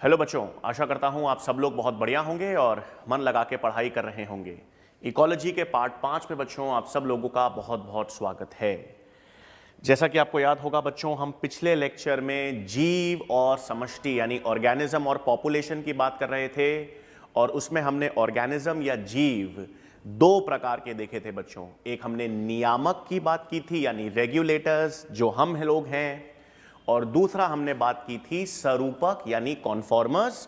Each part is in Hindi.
हेलो बच्चों, आशा करता हूँ आप सब लोग बहुत बढ़िया होंगे और मन लगा के पढ़ाई कर रहे होंगे। इकोलॉजी के पार्ट 5 में बच्चों आप सब लोगों का बहुत बहुत स्वागत है। जैसा कि आपको याद होगा बच्चों, हम पिछले लेक्चर में जीव और समष्टि यानी ऑर्गेनिज्म और पॉपुलेशन की बात कर रहे थे और उसमें हमने ऑर्गेनिज्म या जीव दो प्रकार के देखे थे बच्चों। एक हमने नियामक की बात की थी यानी रेगुलेटर्स, जो हम लोग हैं, और दूसरा हमने बात की थी सरूपक यानी कॉन्फॉर्मर्स,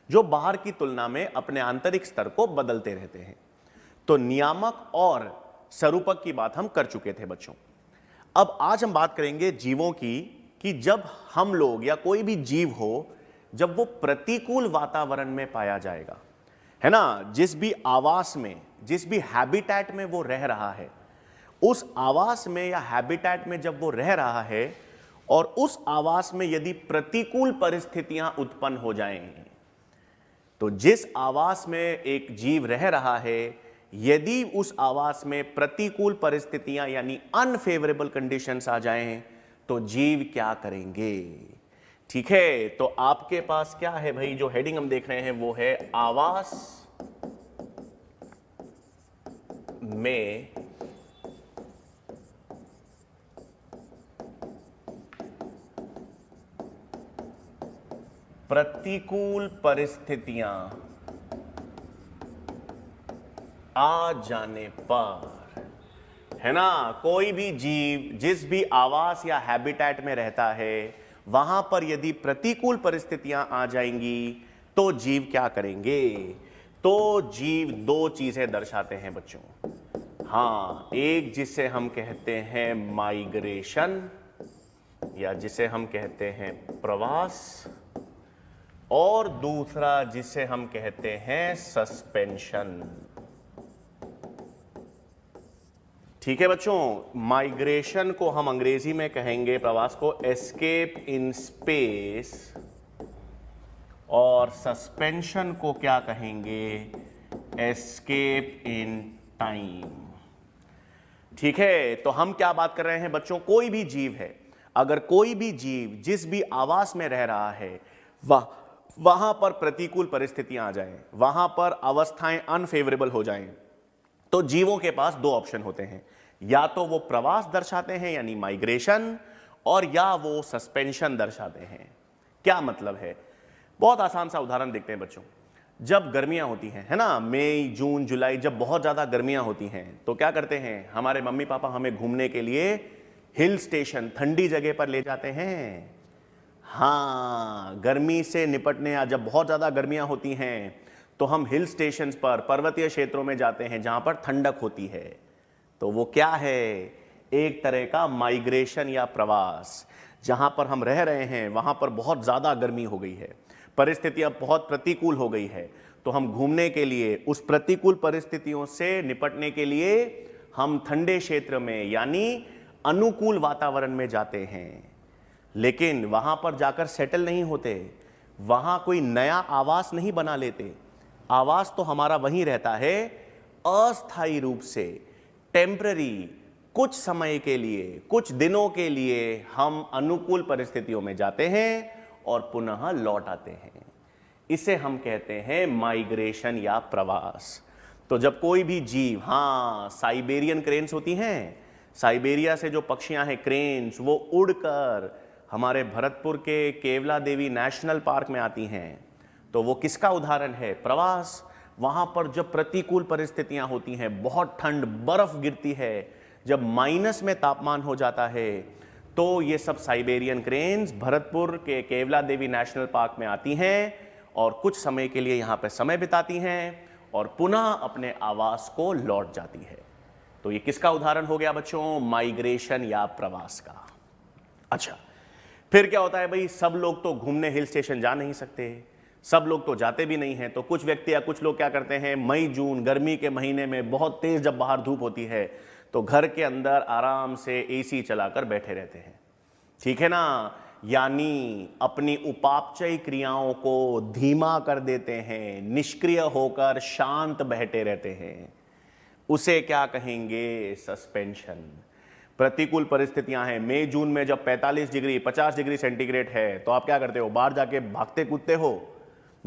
जो बाहर की तुलना में अपने आंतरिक स्तर को बदलते रहते हैं। तो नियामक और सरूपक की बात हम कर चुके थे बच्चों। अब आज हम बात करेंगे जीवों की कि जब हम लोग या कोई भी जीव हो, जब वो प्रतिकूल वातावरण में पाया जाएगा, है ना, जिस भी आवास में, जिस भी हैबिटेट में वो रह रहा है, उस आवास में या हैबिटेट में जब वो रह रहा है और उस आवास में यदि प्रतिकूल परिस्थितियां उत्पन्न हो जाएं, तो जिस आवास में एक जीव रह रहा है, यदि उस आवास में प्रतिकूल परिस्थितियां यानी अनफेवरेबल कंडीशंस आ जाएं, तो जीव क्या करेंगे। ठीक है, तो आपके पास क्या है भाई, जो हेडिंग हम देख रहे हैं वो है आवास में प्रतिकूल परिस्थितियां आ जाने पर, है ना, कोई भी जीव जिस भी आवास या हैबिटेट में रहता है, वहां पर यदि प्रतिकूल परिस्थितियां आ जाएंगी तो जीव क्या करेंगे। तो जीव दो चीजें दर्शाते हैं बच्चों। हां, एक जिसे हम कहते हैं माइग्रेशन या जिसे हम कहते हैं प्रवास, और दूसरा जिसे हम कहते हैं सस्पेंशन। ठीक है बच्चों, माइग्रेशन को हम अंग्रेजी में कहेंगे, प्रवास को, एस्केप इन स्पेस, और सस्पेंशन को क्या कहेंगे, एस्केप इन टाइम। ठीक है, तो हम क्या बात कर रहे हैं बच्चों, कोई भी जीव है, अगर कोई भी जीव जिस भी आवास में रह रहा है वहां पर प्रतिकूल परिस्थितियां आ जाएं, वहां पर अवस्थाएं अनफेवरेबल हो जाएं, तो जीवों के पास दो ऑप्शन होते हैं, या तो वो प्रवास दर्शाते हैं यानी माइग्रेशन, और या वो सस्पेंशन दर्शाते हैं। क्या मतलब है, बहुत आसान सा उदाहरण देखते हैं बच्चों। जब गर्मियां होती हैं, है ना, मई जून जुलाई, जब बहुत ज्यादा गर्मियां होती हैं, तो क्या करते हैं हमारे मम्मी पापा, हमें घूमने के लिए हिल स्टेशन, ठंडी जगह पर ले जाते हैं। हाँ, गर्मी से निपटने, या जब बहुत ज्यादा गर्मियां होती हैं तो हम हिल स्टेशंस पर, पर्वतीय क्षेत्रों में जाते हैं जहां पर ठंडक होती है। तो वो क्या है, एक तरह का माइग्रेशन या प्रवास। जहां पर हम रह रहे हैं वहां पर बहुत ज्यादा गर्मी हो गई है, परिस्थितियां बहुत प्रतिकूल हो गई है, तो हम घूमने के लिए, उस प्रतिकूल परिस्थितियों से निपटने के लिए हम ठंडे क्षेत्र में यानी अनुकूल वातावरण में जाते हैं। लेकिन वहां पर जाकर सेटल नहीं होते, वहां कोई नया आवास नहीं बना लेते। आवास तो हमारा वहीं रहता है, अस्थायी रूप से, टेम्पररी, कुछ समय के लिए, कुछ दिनों के लिए हम अनुकूल परिस्थितियों में जाते हैं और पुनः लौट आते हैं। इसे हम कहते हैं माइग्रेशन या प्रवास। तो जब कोई भी जीव, हाँ, साइबेरियन क्रेन्स होती हैं, साइबेरिया से जो पक्षियां हैं क्रेन्स, वो उड़कर हमारे भरतपुर के केवला देवी नेशनल पार्क में आती हैं, तो वो किसका उदाहरण है, प्रवास। वहां पर जब प्रतिकूल परिस्थितियां होती हैं, बहुत ठंड, बर्फ गिरती है, जब माइनस में तापमान हो जाता है, तो ये सब साइबेरियन क्रेन्स भरतपुर के केवला देवी नेशनल पार्क में आती हैं और कुछ समय के लिए यहां पर समय बिताती हैं और पुनः अपने आवास को लौट जाती है। तो ये किसका उदाहरण हो गया बच्चों, माइग्रेशन या प्रवास का। अच्छा, फिर क्या होता है भाई, सब लोग तो घूमने हिल स्टेशन जा नहीं सकते, सब लोग तो जाते भी नहीं हैं, तो कुछ व्यक्ति या कुछ लोग क्या करते हैं, मई जून गर्मी के महीने में बहुत तेज जब बाहर धूप होती है तो घर के अंदर आराम से एसी चलाकर बैठे रहते हैं। ठीक है ना, यानी अपनी उपापचय क्रियाओं को धीमा कर देते हैं, निष्क्रिय होकर शांत बैठे रहते हैं। उसे क्या कहेंगे, सस्पेंशन। प्रतिकूल परिस्थितियां हैं, मई जून में जब 45 डिग्री 50 डिग्री सेंटीग्रेड है, तो आप क्या करते हो, बाहर जाके भागते कूदते हो,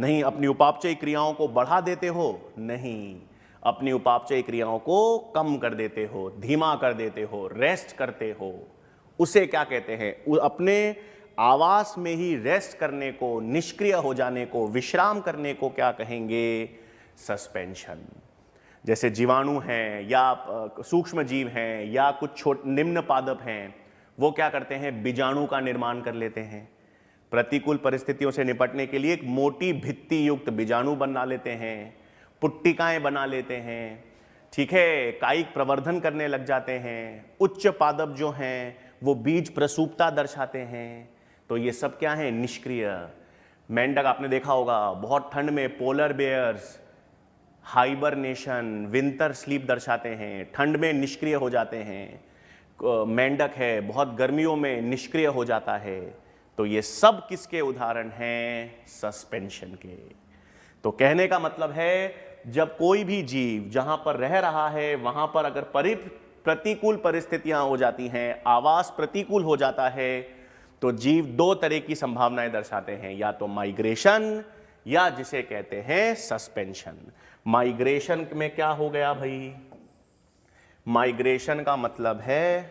नहीं। अपनी उपापचयी क्रियाओं को बढ़ा देते हो? नहीं। अपनी उपापचयी क्रियाओं को कम कर देते हो, धीमा कर देते हो, रेस्ट करते हो। उसे क्या कहते हैं? अपने आवास में ही रेस्ट करने को, निष्क्रिय हो जाने को, विश्राम करने को क्या कहेंगे? सस्पेंशन। जैसे जीवाणु हैं या सूक्ष्म जीव हैं या कुछ निम्न पादप हैं, वो क्या करते हैं? बीजाणु का निर्माण कर लेते हैं। प्रतिकूल परिस्थितियों से निपटने के लिए एक मोटी भित्ति युक्त बीजाणु बना लेते हैं, पुट्टिकाएं बना लेते हैं, ठीक है, कायिक प्रवर्धन करने लग जाते हैं। उच्च पादप जो हैं वो बीज प्रसूपता दर्शाते हैं। तो ये सब क्या है? निष्क्रिय। मेंढक आपने देखा होगा, बहुत ठंड में polar bears hibernation, winter sleep दर्शाते हैं, ठंड में निष्क्रिय हो जाते हैं। मेंढक है बहुत गर्मियों में निष्क्रिय हो जाता है। तो ये सब किसके उदाहरण हैं? सस्पेंशन के। तो कहने का मतलब है जब कोई भी जीव जहां पर रह रहा है वहां पर अगर प्रतिकूल परिस्थितियां हो जाती हैं, आवास प्रतिकूल हो जाता है, तो जीव दो तरह की संभावनाएं दर्शाते हैं, या तो माइग्रेशन या जिसे कहते हैं सस्पेंशन। माइग्रेशन में क्या हो गया भाई? माइग्रेशन का मतलब है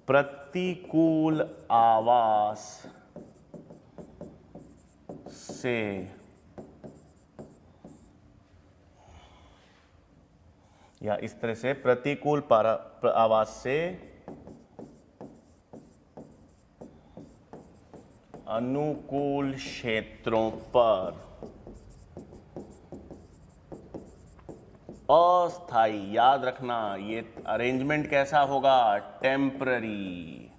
प्रतिकूल आवास से या इस तरह से प्रतिकूल आवास से अनुकूल क्षेत्रों पर अस्थाई, याद रखना ये अरेंजमेंट कैसा होगा? टेम्पररी,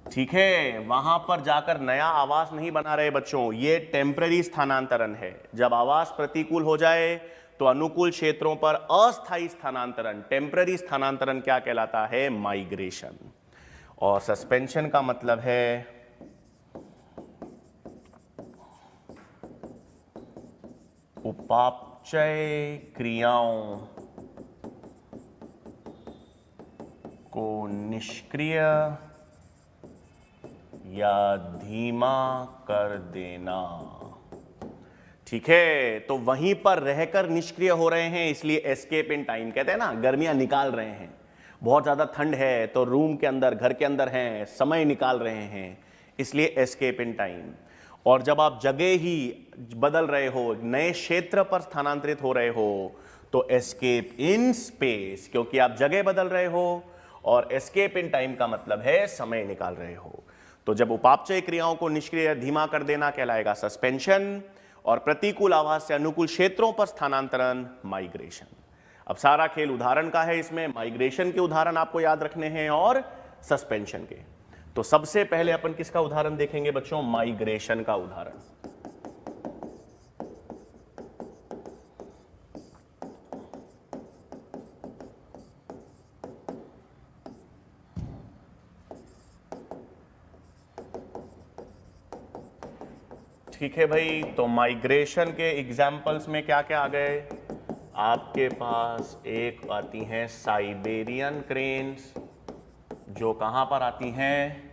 ठीक है। वहां पर जाकर नया आवास नहीं बना रहे बच्चों, ये टेम्पररी स्थानांतरण है। जब आवास प्रतिकूल हो जाए तो अनुकूल क्षेत्रों पर अस्थायी स्थानांतरण, टेम्पररी स्थानांतरण क्या कहलाता है? माइग्रेशन। और सस्पेंशन का मतलब है उपापचय क्रियाओं को निष्क्रिय या धीमा कर देना, ठीक है। तो वहीं पर रहकर निष्क्रिय हो रहे हैं, इसलिए एस्केप इन टाइम कहते हैं ना, गर्मियां निकाल रहे हैं। बहुत ज्यादा ठंड है तो रूम के अंदर, घर के अंदर हैं, समय निकाल रहे हैं, इसलिए एस्केप इन टाइम। और जब आप जगह ही बदल रहे हो, नए क्षेत्र पर स्थानांतरित हो रहे हो, तो एस्केप इन स्पेस, क्योंकि आप जगह बदल रहे हो। और एस्केप इन टाइम का मतलब है समय निकाल रहे हो। तो जब उपापचय क्रियाओं को निष्क्रिय धीमा कर देना कहलाएगा सस्पेंशन, और प्रतिकूल आवास से अनुकूल क्षेत्रों पर स्थानांतरण माइग्रेशन। अब सारा खेल उदाहरण का है, इसमें माइग्रेशन के उदाहरण आपको याद रखने हैं और सस्पेंशन के। तो सबसे पहले अपन किसका उदाहरण देखेंगे बच्चों? माइग्रेशन का उदाहरण। ठीक है भाई, तो माइग्रेशन के एग्जाम्पल्स में क्या क्या आ गए आपके पास? एक आती हैं साइबेरियन क्रेन्स, जो कहां पर आती हैं?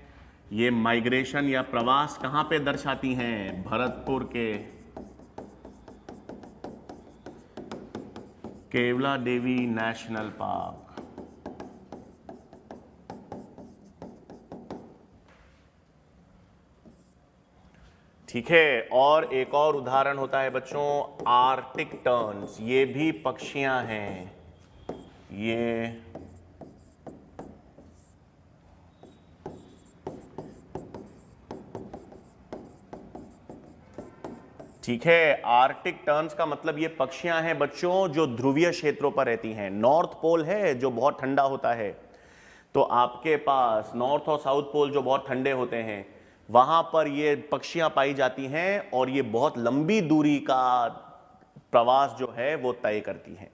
ये माइग्रेशन या प्रवास कहां पे दर्शाती हैं? भरतपुर के केवला देवी नेशनल पार्क। ठीक है। और एक और उदाहरण होता है बच्चों आर्टिक टर्न्स, ये भी पक्षियां हैं। ये ठीक है, आर्टिक टर्न्स का मतलब ये पक्षियां हैं बच्चों जो ध्रुवीय क्षेत्रों पर रहती हैं। नॉर्थ पोल है जो बहुत ठंडा होता है, तो आपके पास नॉर्थ और साउथ पोल जो बहुत ठंडे होते हैं, वहां पर ये पक्षियां पाई जाती हैं और ये बहुत लंबी दूरी का प्रवास जो है वो तय करती हैं।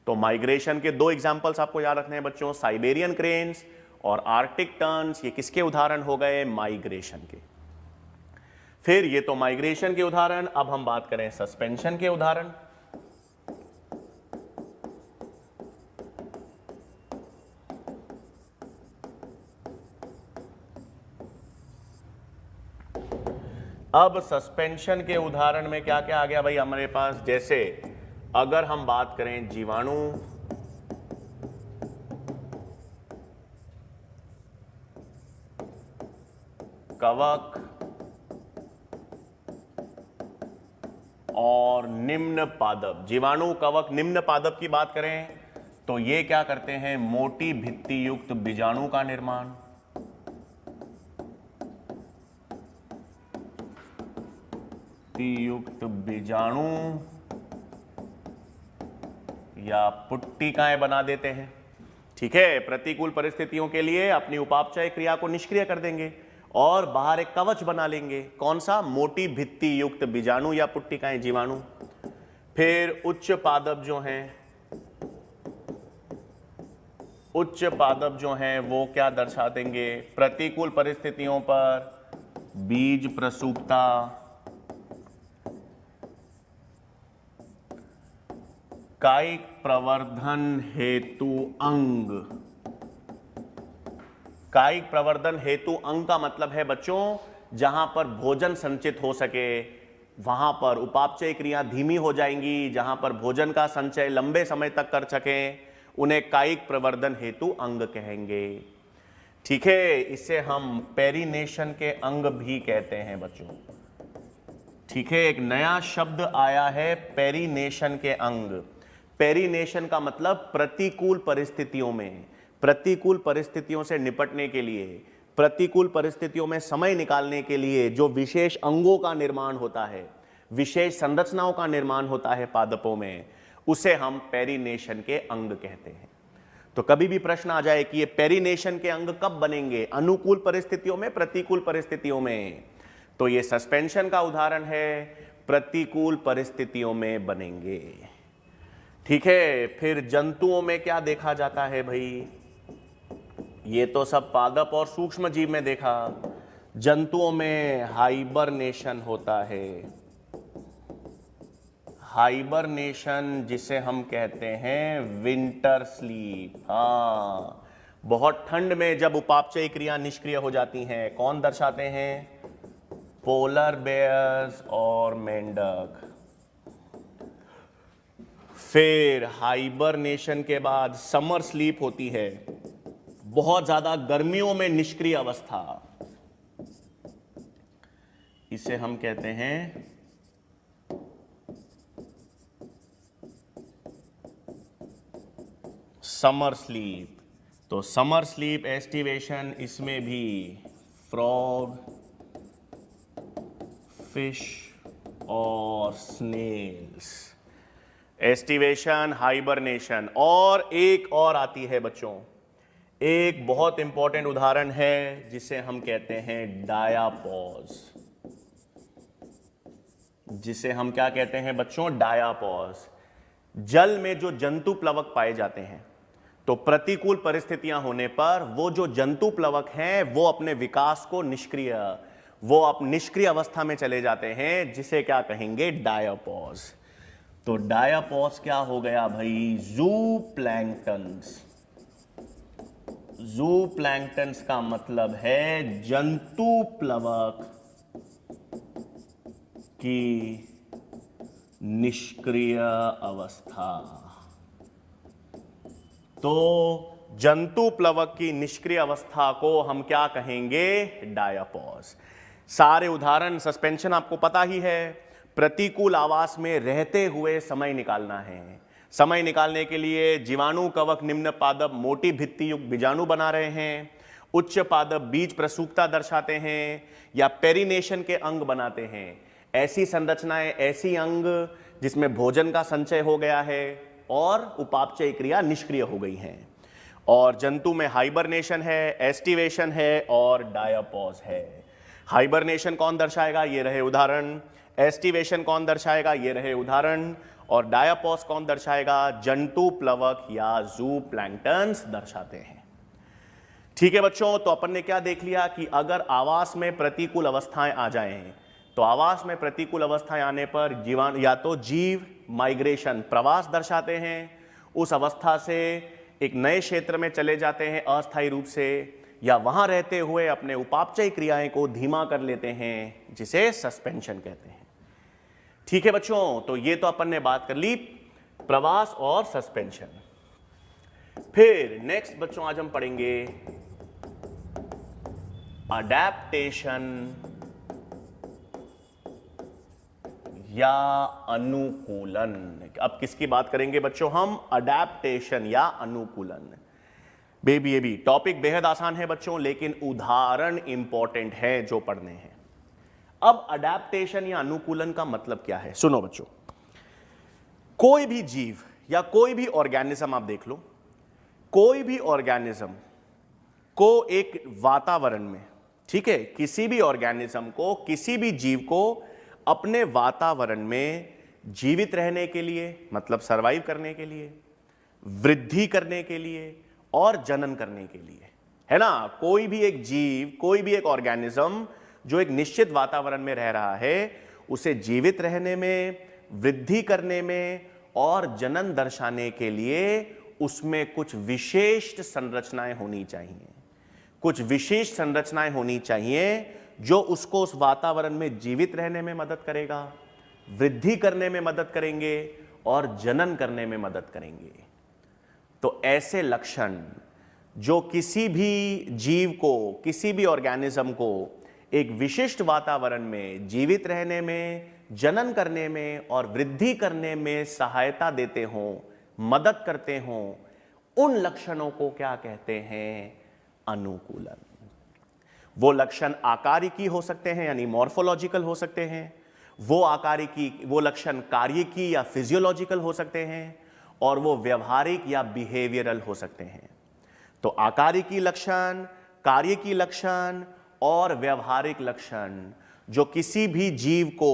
तो माइग्रेशन के दो एग्जाम्पल्स आपको याद रखने हैं बच्चों, साइबेरियन क्रेन्स और आर्टिक टर्न्स। ये किसके उदाहरण हो गए? माइग्रेशन के। फिर ये तो माइग्रेशन के उदाहरण, अब हम बात करें सस्पेंशन के उदाहरण। अब सस्पेंशन के उदाहरण में क्या क्या आ गया भाई हमारे पास, जैसे अगर हम बात करें जीवाणु, कवक और निम्न पादप। जीवाणु, कवक, निम्न पादप की बात करें तो ये क्या करते हैं, मोटी भित्ति युक्त बीजाणु का निर्माण, युक्त बीजाणु या पुट्टिकाएं बना देते हैं। ठीक है, प्रतिकूल परिस्थितियों के लिए अपनी उपापचय क्रिया को निष्क्रिय कर देंगे और बाहर एक कवच बना लेंगे। कौन सा, मोटी भित्ति युक्त बीजाणु या पुट्टिकाएं, जीवाणु। फिर उच्च पादप जो हैं, उच्च पादप जो हैं वो क्या दर्शा देंगे, प्रतिकूल परिस्थितियों पर बीज प्रसूपता, कायिक प्रवर्धन हेतु अंग। कायिक प्रवर्धन हेतु अंग का मतलब है बच्चों जहां पर भोजन संचित हो सके वहां पर उपापचय क्रिया धीमी हो जाएंगी, जहां पर भोजन का संचय लंबे समय तक कर सकें उन्हें कायिक प्रवर्धन हेतु अंग कहेंगे। ठीक है, इसे हम पेरिनेशन के अंग भी कहते हैं बच्चों। ठीक है, एक नया शब्द आया है, पेरिनेशन के अंग। पेरिनेशन का मतलब प्रतिकूल परिस्थितियों में, प्रतिकूल परिस्थितियों से निपटने के लिए, प्रतिकूल परिस्थितियों में समय निकालने के लिए जो विशेष अंगों का निर्माण होता है, विशेष संरचनाओं का निर्माण होता है पादपों में, उसे हम पेरिनेशन के अंग कहते हैं। तो कभी भी प्रश्न आ जाए कि ये पेरिनेशन के अंग कब बनेंगे, अनुकूल परिस्थितियों में, प्रतिकूल परिस्थितियों में, तो ये सस्पेंशन का उदाहरण है, प्रतिकूल परिस्थितियों में बनेंगे। ठीक है, फिर जंतुओं में क्या देखा जाता है भाई, ये तो सब पादप और सूक्ष्म जीव में देखा। जंतुओं में हाइबरनेशन होता है, हाइबरनेशन जिसे हम कहते हैं विंटर स्लीप। हाँ, बहुत ठंड में जब उपापचय क्रिया निष्क्रिय हो जाती हैं, कौन दर्शाते हैं, पोलर बेयर्स और मेंढक। फिर हाइबरनेशन के बाद समर स्लीप होती है, बहुत ज्यादा गर्मियों में निष्क्रिय अवस्था, इसे हम कहते हैं समर स्लीप। तो समर स्लीप एस्टिवेशन, इसमें भी फ्रॉग, फिश और स्नेल्स, एस्टिवेशन, हाइबरनेशन। और एक और आती है बच्चों, एक बहुत इंपॉर्टेंट उदाहरण है जिसे हम कहते हैं डायापॉज, जिसे हम क्या कहते हैं बच्चों, डायापॉज। जल में जो जंतु प्लवक पाए जाते हैं, तो प्रतिकूल परिस्थितियां होने पर वो जो जंतु प्लवक हैं वो अपने विकास को वो अब निष्क्रिय अवस्था में चले जाते हैं, जिसे क्या कहेंगे, डायापॉज। तो डायापॉज क्या हो गया भाई, ज़ूप्लैंक्टन्स। ज़ूप्लैंक्टन्स का मतलब है जंतु प्लवक की निष्क्रिय अवस्था। तो जंतु प्लवक की निष्क्रिय अवस्था को हम क्या कहेंगे, डायापॉज। सारे उदाहरण, सस्पेंशन आपको पता ही है, प्रतिकूल आवास में रहते हुए समय निकालना है। समय निकालने के लिए जीवाणु, कवक, निम्न पादप मोटी भित्ति युक्त बीजाणु बना रहे हैं, उच्च पादप बीज प्रसूपता दर्शाते हैं या पेरिनेशन के अंग बनाते हैं। ऐसी संरचनाएं, ऐसी अंग जिसमें भोजन का संचय हो गया है और उपापचय क्रिया निष्क्रिय हो गई हैं। और जंतु में हाइबरनेशन है, एस्टिवेशन है और डायापॉज है। हाइबरनेशन कौन दर्शाएगा, ये रहे उदाहरण। एस्टिवेशन कौन दर्शाएगा, ये रहे उदाहरण। और डायापॉज कौन दर्शाएगा, जंतु प्लवक या ज़ूप्लैंक्टन्स दर्शाते हैं। ठीक है बच्चों, तो अपन ने क्या देख लिया कि अगर आवास में प्रतिकूल अवस्थाएं आ जाएं, तो आवास में प्रतिकूल अवस्थाएं आने पर जीवाणु या तो जीव माइग्रेशन, प्रवास दर्शाते हैं, उस अवस्था से एक नए क्षेत्र में चले जाते हैं अस्थायी रूप से, या वहां रहते हुए अपने उपापचय क्रियाएं को धीमा कर लेते हैं, जिसे सस्पेंशन कहते हैं। ठीक है बच्चों, तो ये तो अपन ने बात कर ली प्रवास और सस्पेंशन। फिर नेक्स्ट बच्चों आज हम पढ़ेंगे अडैप्टेशन या अनुकूलन। अब किसकी बात करेंगे बच्चों हम? अडैप्टेशन या अनुकूलन। बेबी ये भी टॉपिक बेहद आसान है बच्चों, लेकिन उदाहरण इंपॉर्टेंट है जो पढ़ने हैं। अब अडैप्टेशन या अनुकूलन का मतलब क्या है? सुनो बच्चों, कोई भी जीव या कोई भी ऑर्गेनिज्म आप देख लो, कोई भी ऑर्गेनिज्म को एक वातावरण में, ठीक है, किसी भी ऑर्गेनिज्म को, किसी भी जीव को अपने वातावरण में जीवित रहने के लिए, मतलब सरवाइव करने के लिए, वृद्धि करने के लिए और जनन करने के लिए, है ना। कोई भी एक जीव, कोई भी एक ऑर्गेनिज्म जो एक निश्चित वातावरण में रह रहा है, उसे जीवित रहने में, वृद्धि करने में और जनन दर्शाने के लिए उसमें कुछ विशेष संरचनाएं होनी चाहिए। कुछ विशेष संरचनाएं होनी चाहिए जो उसको उस वातावरण में जीवित रहने में मदद करेगा, वृद्धि करने में मदद करेंगे और जनन करने में मदद करेंगे। तो ऐसे लक्षण जो किसी भी जीव को, किसी भी ऑर्गेनिज्म को एक विशिष्ट वातावरण में जीवित रहने में, जनन करने में और वृद्धि करने में सहायता देते हों, मदद करते हों, उन लक्षणों को क्या कहते हैं? अनुकूलन। वो लक्षण आकारिकी हो सकते हैं, यानी मॉर्फोलॉजिकल हो सकते हैं। वो लक्षण कार्यकी या फिजियोलॉजिकल हो सकते हैं, और वो व्यवहारिक या बिहेवियरल हो सकते हैं। तो आकारिकी लक्षण, कार्यकी लक्षण और व्यवहारिक लक्षण जो किसी भी जीव को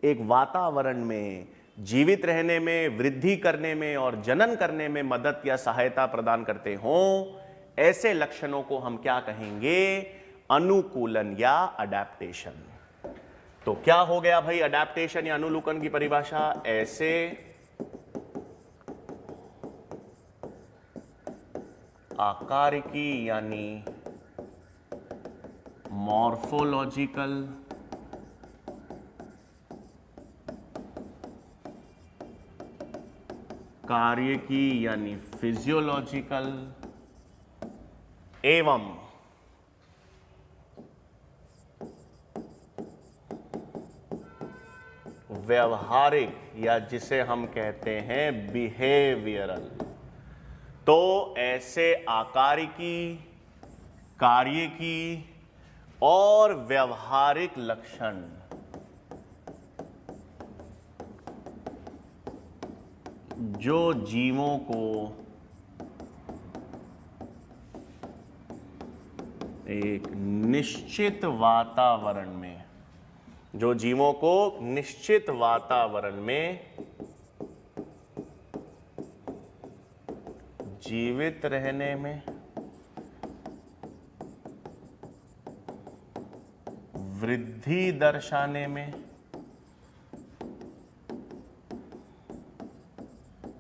एक वातावरण में जीवित रहने में, वृद्धि करने में और जनन करने में मदद या सहायता प्रदान करते हों, ऐसे लक्षणों को हम क्या कहेंगे? अनुकूलन या अडैप्टेशन। तो क्या हो गया भाई अडैप्टेशन या अनुकूलन की परिभाषा? ऐसे आकारिकी यानी मॉर्फोलॉजिकल, कार्यकी यानी फिजियोलॉजिकल एवं व्यवहारिक या जिसे हम कहते हैं बिहेवियरल। तो ऐसे आकारिकी, कार्यकी और व्यवहारिक लक्षण जो जीवों को एक निश्चित वातावरण में, जो जीवों को निश्चित वातावरण में जीवित रहने में, वृद्धि दर्शाने में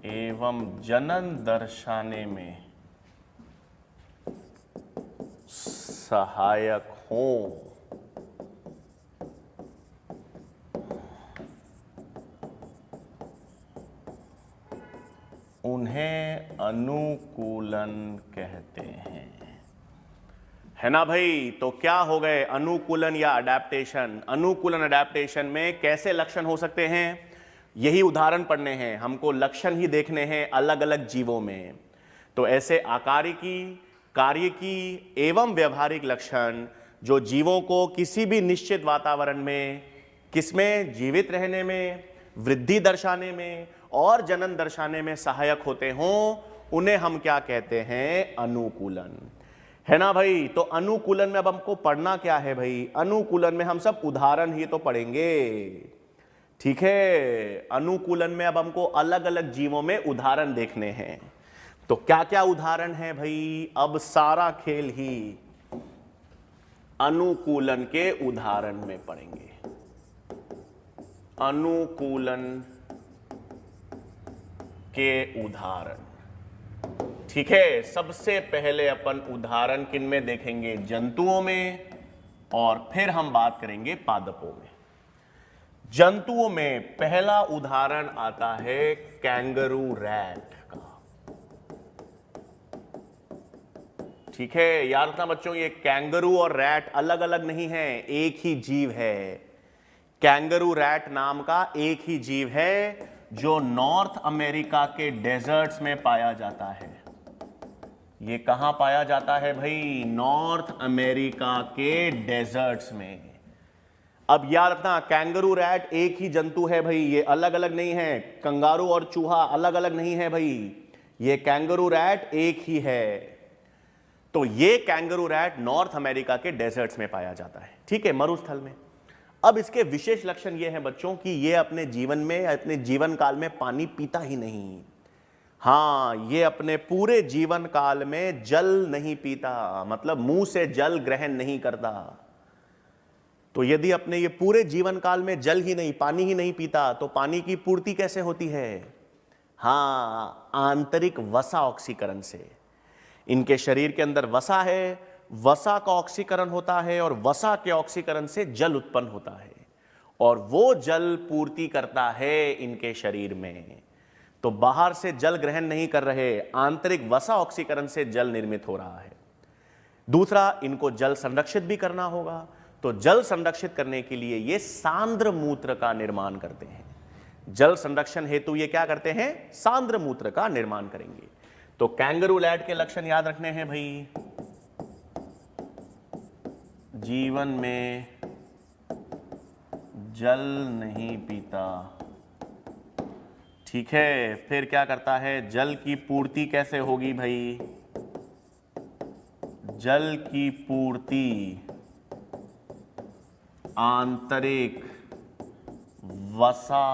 एवं जनन दर्शाने में सहायक हों, उन्हें अनुकूलन कहते हैं। है ना भाई? तो क्या हो गए अनुकूलन या अडैप्टेशन? अनुकूलन अडैप्टेशन में कैसे लक्षण हो सकते हैं? यही उदाहरण पढ़ने हैं हमको, लक्षण ही देखने हैं अलग अलग जीवों में। तो ऐसे आकारिकी, कार्यकी एवं व्यवहारिक लक्षण जो जीवों को किसी भी निश्चित वातावरण में, किसमें? जीवित रहने में, वृद्धि दर्शाने में और जनन दर्शाने में सहायक होते हों, उन्हें हम क्या कहते हैं? अनुकूलन। है ना भाई? तो अनुकूलन में अब हमको पढ़ना क्या है भाई? अनुकूलन में हम सब उदाहरण ही तो पढ़ेंगे, ठीक है। अनुकूलन में अब हमको अलग अलग जीवों में उदाहरण देखने हैं। तो क्या क्या उदाहरण है भाई? अब सारा खेल ही अनुकूलन के उदाहरण में पढ़ेंगे। अनुकूलन के उदाहरण ठीक है, सबसे पहले अपन उदाहरण किन में देखेंगे? जंतुओं में, और फिर हम बात करेंगे पादपों में। जंतुओं में पहला उदाहरण आता है कैंगरू रैट का। ठीक है, याद रखना बच्चों, ये कैंगरू और रैट अलग अलग नहीं है, एक ही जीव है। कैंगरू रैट नाम का एक ही जीव है जो नॉर्थ अमेरिका के डेजर्ट्स में पाया जाता है। ये कहां पाया जाता है भाई? नॉर्थ अमेरिका के डेजर्ट्स में। अब याद रखना, कैंगरू रैट एक ही जंतु है भाई, ये अलग अलग नहीं है। कंगारू और चूहा अलग अलग नहीं है भाई, ये कैंगरू रैट एक ही है। तो ये कैंगरू रैट नॉर्थ अमेरिका के डेजर्ट्स में पाया जाता है, ठीक है, मरुस्थल में। अब इसके विशेष लक्षण ये हैं बच्चों कि ये अपने जीवन में, अपने जीवन काल में पानी पीता ही नहीं। हां, ये अपने पूरे जीवन काल में जल नहीं पीता, मतलब मुंह से जल ग्रहण नहीं करता। तो यदि अपने ये पूरे जीवन काल में जल ही नहीं, पानी ही नहीं पीता, तो पानी की पूर्ति कैसे होती है? हां, आंतरिक वसा ऑक्सीकरण से। इनके शरीर के अंदर वसा है, वसा का ऑक्सीकरण होता है, और वसा के ऑक्सीकरण से जल उत्पन्न होता है, और वो जल पूर्ति करता है इनके शरीर में। तो बाहर से जल ग्रहण नहीं कर रहे, आंतरिक वसा ऑक्सीकरण से जल निर्मित हो रहा है। दूसरा, इनको जल संरक्षित भी करना होगा, तो जल संरक्षित करने के लिए ये सांद्र मूत्र का निर्माण करते हैं। जल संरक्षण हेतु ये क्या करते हैं? सांद्र मूत्र का निर्माण करेंगे। तो कैंगरू रैट के लक्षण याद रखने हैं भाई। जीवन में जल नहीं पीता, ठीक है। फिर क्या करता है? जल की पूर्ति कैसे होगी भाई? जल की पूर्ति आंतरिक वसा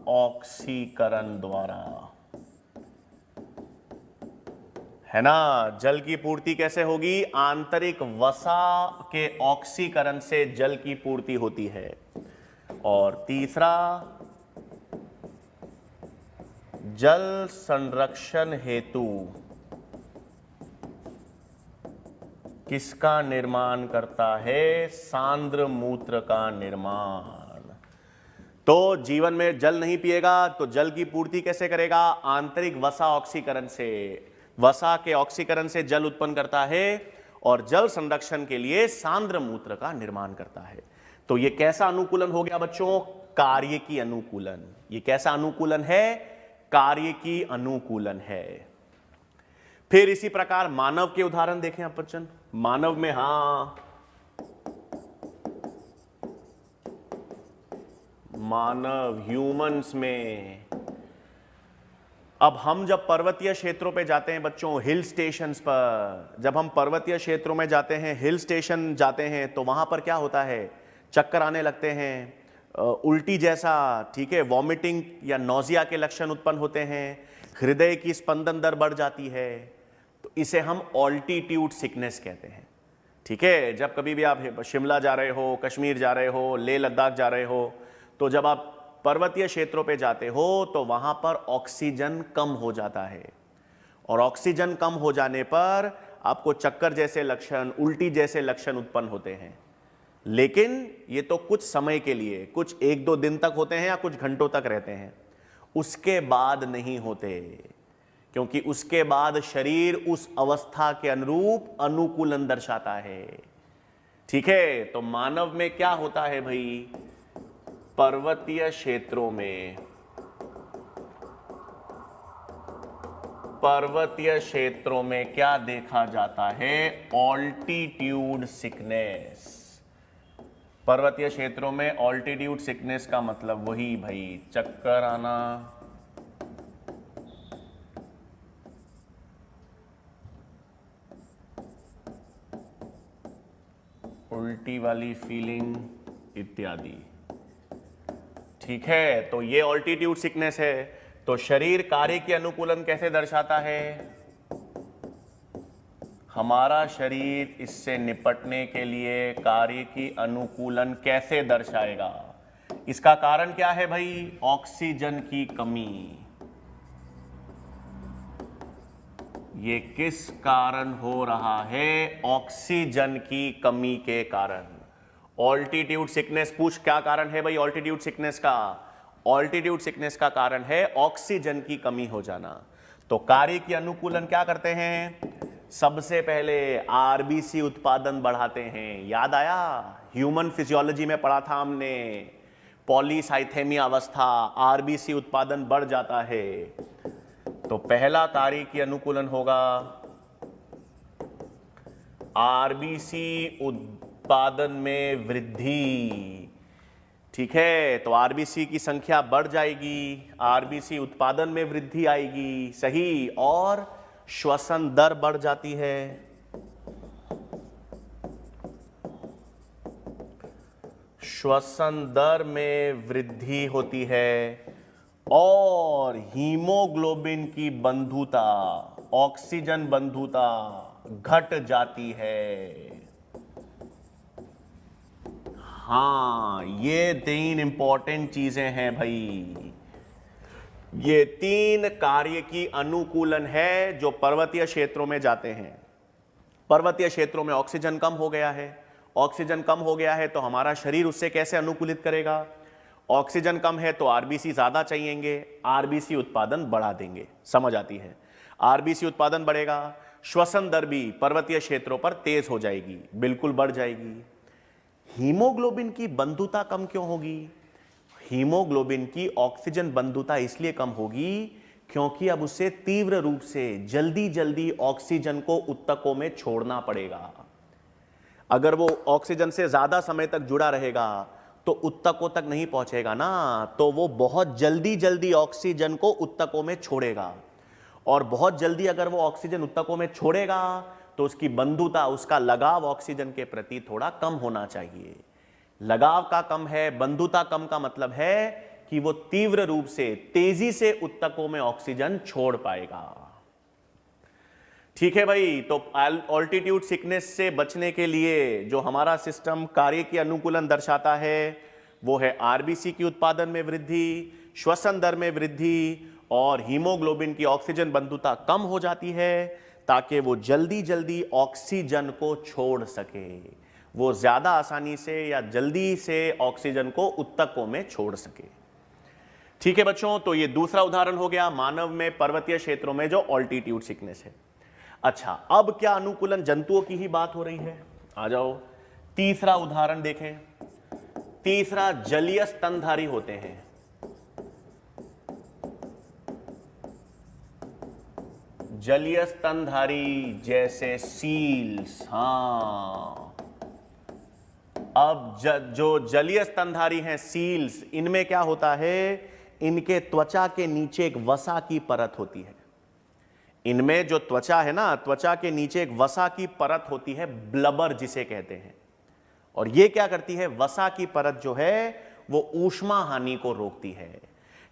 ऑक्सीकरण द्वारा, है ना। जल की पूर्ति कैसे होगी? आंतरिक वसा के ऑक्सीकरण से जल की पूर्ति होती है। और तीसरा, जल संरक्षण हेतु किसका निर्माण करता है? सांद्र मूत्र का निर्माण। तो जीवन में जल नहीं पिएगा तो जल की पूर्ति कैसे करेगा? आंतरिक वसा ऑक्सीकरण से। वसा के ऑक्सीकरण से जल उत्पन्न करता है, और जल संरक्षण के लिए सांद्र मूत्र का निर्माण करता है। तो यह कैसा अनुकूलन हो गया बच्चों? कार्य की अनुकूलन। यह कैसा अनुकूलन है? कार्य की अनुकूलन है। फिर इसी प्रकार मानव के उदाहरण देखें आप बच्चन। मानव में, मानव, ह्यूमंस में, अब हम जब पर्वतीय क्षेत्रों पे जाते हैं बच्चों, हिल स्टेशंस पर, जब हम पर्वतीय क्षेत्रों में जाते हैं, हिल स्टेशन जाते हैं, तो वहां पर क्या होता है? चक्कर आने लगते हैं, उल्टी जैसा, ठीक है, वॉमिटिंग या नौजिया के लक्षण उत्पन्न होते हैं, हृदय की स्पंदन दर बढ़ जाती है। तो इसे हम ऑल्टीट्यूड सिकनेस कहते हैं, ठीक है। जब कभी भी आप शिमला जा रहे हो, कश्मीर जा रहे हो, लेह लद्दाख जा रहे हो, तो जब आप पर्वतीय क्षेत्रों पे जाते हो तो वहां पर ऑक्सीजन कम हो जाता है, और ऑक्सीजन कम हो जाने पर आपको चक्कर जैसे लक्षण, उल्टी जैसे लक्षण उत्पन्न होते हैं। लेकिन ये तो कुछ समय के लिए, कुछ 1-2 दिन तक होते हैं या कुछ घंटों तक रहते हैं, उसके बाद नहीं होते, क्योंकि उसके बाद शरीर उस अवस्था के अनुरूप अनुकूलन दर्शाता है, ठीक है। तो मानव में क्या होता है भाई? पर्वतीय क्षेत्रों में, पर्वतीय क्षेत्रों में क्या देखा जाता है? Altitude sickness. पर्वतीय क्षेत्रों में ऑल्टीट्यूड सिकनेस का मतलब वही भाई, चक्कर आना, उल्टी वाली फीलिंग इत्यादि, ठीक है। तो ये ऑल्टीट्यूड सिकनेस है। तो शरीर कार्य की अनुकूलन कैसे दर्शाता है? हमारा शरीर इससे निपटने के लिए कार्य की अनुकूलन कैसे दर्शाएगा? इसका कारण क्या है भाई? ऑक्सीजन की कमी। ये किस कारण हो रहा है? ऑक्सीजन की कमी के कारण। ऑल्टीट्यूड सिकनेस पूछ, क्या कारण है भाई ऑल्टीट्यूड सिकनेस का? ऑल्टीट्यूड सिकनेस का कारण है ऑक्सीजन की कमी हो जाना। तो कार्य की अनुकूलन क्या करते हैं? सबसे पहले आरबीसी उत्पादन बढ़ाते हैं। याद आया, ह्यूमन फिजियोलॉजी में पढ़ा था हमने, पॉलीसाइथेमिया अवस्था, आरबीसी उत्पादन बढ़ जाता है। तो पहला कार्य की अनुकूलन होगा आरबीसी उत्पादन में वृद्धि। ठीक है, तो आरबीसी की संख्या बढ़ जाएगी, आरबीसी उत्पादन में वृद्धि आएगी, सही, और श्वसन दर बढ़ जाती है। श्वसन दर में वृद्धि होती है और हीमोग्लोबिन की बंधुता, ऑक्सीजन बंधुता घट जाती है। हाँ, ये 3 इंपॉर्टेंट चीजें हैं भाई। ये 3 कार्य की अनुकूलन है जो पर्वतीय क्षेत्रों में जाते हैं। पर्वतीय क्षेत्रों में ऑक्सीजन कम हो गया है, ऑक्सीजन कम हो गया है तो हमारा शरीर उससे कैसे अनुकूलित करेगा? ऑक्सीजन कम है तो आरबीसी ज्यादा चाहिएंगे, आरबीसी उत्पादन बढ़ा देंगे। समझ आती है? आरबीसी उत्पादन बढ़ेगा, श्वसन दर भी पर्वतीय क्षेत्रों पर तेज हो जाएगी, बिल्कुल बढ़ जाएगी। हीमोग्लोबिन की बंधुता कम क्यों होगी? हीमोग्लोबिन की ऑक्सीजन बंधुता इसलिए कम होगी क्योंकि अब उसे तीव्र रूप से जल्दी जल्दी ऑक्सीजन को ऊतकों में छोड़ना पड़ेगा। अगर वो ऑक्सीजन से ज्यादा समय तक जुड़ा रहेगा तो ऊतकों तक नहीं पहुंचेगा ना, तो वो बहुत जल्दी जल्दी ऑक्सीजन को ऊतकों में छोड़ेगा, और बहुत जल्दी अगर वो ऑक्सीजन ऊतकों में छोड़ेगा तो उसकी बंधुता, उसका लगाव ऑक्सीजन के प्रति थोड़ा कम होना चाहिए। लगाव का कम है, बंधुता कम का मतलब है कि वो तीव्र रूप से, तेजी से ऊतकों में ऑक्सीजन छोड़ पाएगा। ठीक है भाई, तो ऑल्टीट्यूड सिकनेस से बचने के लिए जो हमारा सिस्टम कार्य की अनुकूलन दर्शाता है वो है आरबीसी की उत्पादन में वृद्धि, श्वसन दर में वृद्धि, और हीमोग्लोबिन की ऑक्सीजन बंधुता कम हो जाती है ताकि वो जल्दी जल्दी ऑक्सीजन को छोड़ सके, वो ज्यादा आसानी से या जल्दी से ऑक्सीजन को ऊतकों में छोड़ सके। ठीक है बच्चों, तो ये दूसरा उदाहरण हो गया मानव में पर्वतीय क्षेत्रों में जो ऑल्टीट्यूड सिकनेस है। अच्छा, अब क्या अनुकूलन जंतुओं की ही बात हो रही है? आ जाओ, तीसरा उदाहरण देखें। तीसरा, जलीय स्तनधारी होते हैं। जलीय स्तनधारी जैसे सील्स। हाँ, अब जो जलीय स्तनधारी हैं सील्स, इनमें क्या होता है? इनके त्वचा के नीचे एक वसा की परत होती है। इनमें जो त्वचा है ना, त्वचा के नीचे एक वसा की परत होती है, ब्लबर जिसे कहते हैं। और ये क्या करती है? वसा की परत जो है वो ऊष्मा हानि को रोकती है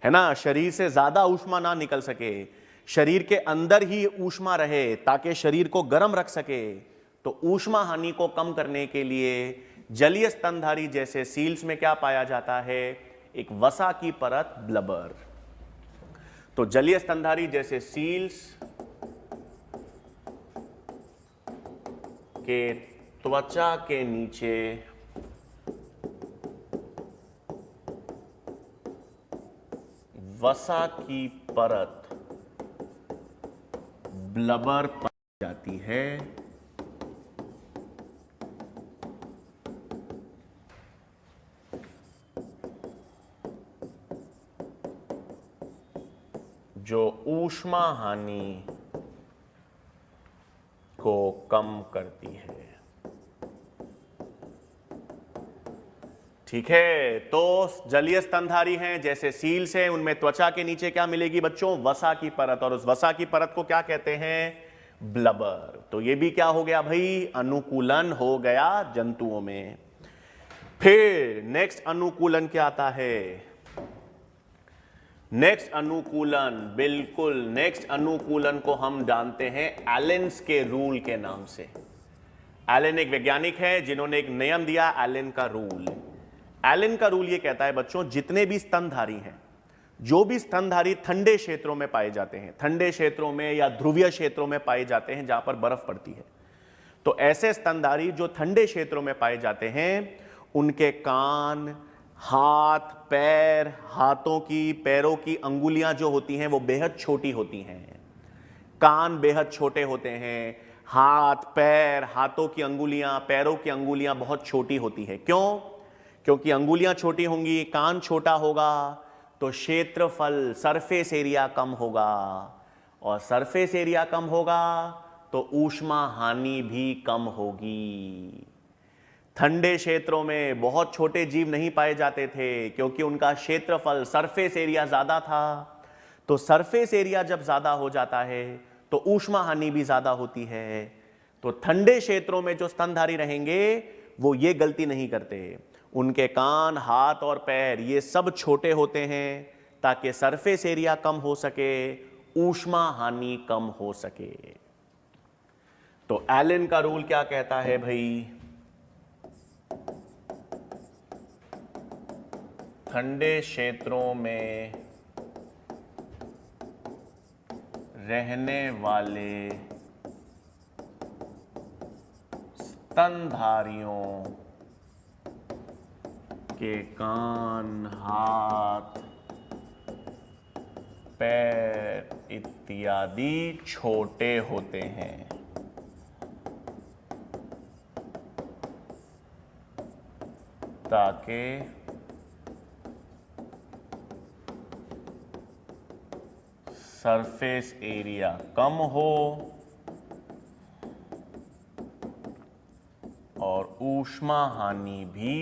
ना, शरीर से ज्यादा ऊष्मा ना निकल सके, शरीर के अंदर ही ऊष्मा रहे ताकि शरीर को गर्म रख सके। तो ऊष्मा हानि को कम करने के लिए जलीय स्तनधारी जैसे सील्स में क्या पाया जाता है? एक वसा की परत, ब्लबर। तो जलीय स्तनधारी जैसे सील्स के त्वचा के नीचे वसा की परत, ब्लबर पाई जाती है। जो ऊष्मा हानि को कम करती है। ठीक है, तो जलीय स्तनधारी हैं जैसे सील्स हैं, उनमें त्वचा के नीचे क्या मिलेगी बच्चों? वसा की परत, और उस वसा की परत को क्या कहते हैं? ब्लबर। तो ये भी क्या हो गया भाई? अनुकूलन हो गया जंतुओं में। फिर नेक्स्ट अनुकूलन क्या आता है? नेक्स्ट अनुकूलन, बिल्कुल नेक्स्ट अनुकूलन को हम जानते हैं एलेन्स के रूल के नाम से। एलेन एक वैज्ञानिक है जिन्होंने एक नियम दिया, एलेन का रूल। एलेन का रूल ये कहता है बच्चों, जितने भी स्तनधारी हैं, जो भी स्तनधारी ठंडे क्षेत्रों में पाए जाते हैं, ठंडे क्षेत्रों में या ध्रुवीय क्षेत्रों में पाए जाते हैं जहां पर बर्फ पड़ती है, तो ऐसे स्तनधारी जो ठंडे क्षेत्रों में पाए जाते हैं उनके कान, हाथ, पैर, हाथों की, पैरों की अंगुलियां जो होती हैं वो बेहद छोटी होती हैं। कान बेहद छोटे होते हैं, हाथ, पैर, हाथों की अंगुलियां, पैरों की अंगुलियां बहुत छोटी होती है। क्यों? क्योंकि अंगुलियां छोटी होंगी, कान छोटा होगा, तो क्षेत्रफल, सरफेस एरिया कम होगा, और सरफेस एरिया कम होगा तो ऊष्मा हानि भी कम होगी। ठंडे क्षेत्रों में बहुत छोटे जीव नहीं पाए जाते थे क्योंकि उनका क्षेत्रफल, सरफेस एरिया ज्यादा था। तो सरफेस एरिया जब ज्यादा हो जाता है तो ऊष्मा हानि भी ज्यादा होती है। तो ठंडे क्षेत्रों में जो स्तनधारी रहेंगे वो ये गलती नहीं करते, उनके कान, हाथ और पैर ये सब छोटे होते हैं ताकि सरफेस एरिया कम हो सके, ऊष्मा हानि कम हो सके। तो एलन का रूल क्या कहता है भाई? ठंडे क्षेत्रों में रहने वाले स्तनधारियों के कान, हाथ, पैर इत्यादि छोटे होते हैं ताकि सरफेस एरिया कम हो और ऊष्मा हानि भी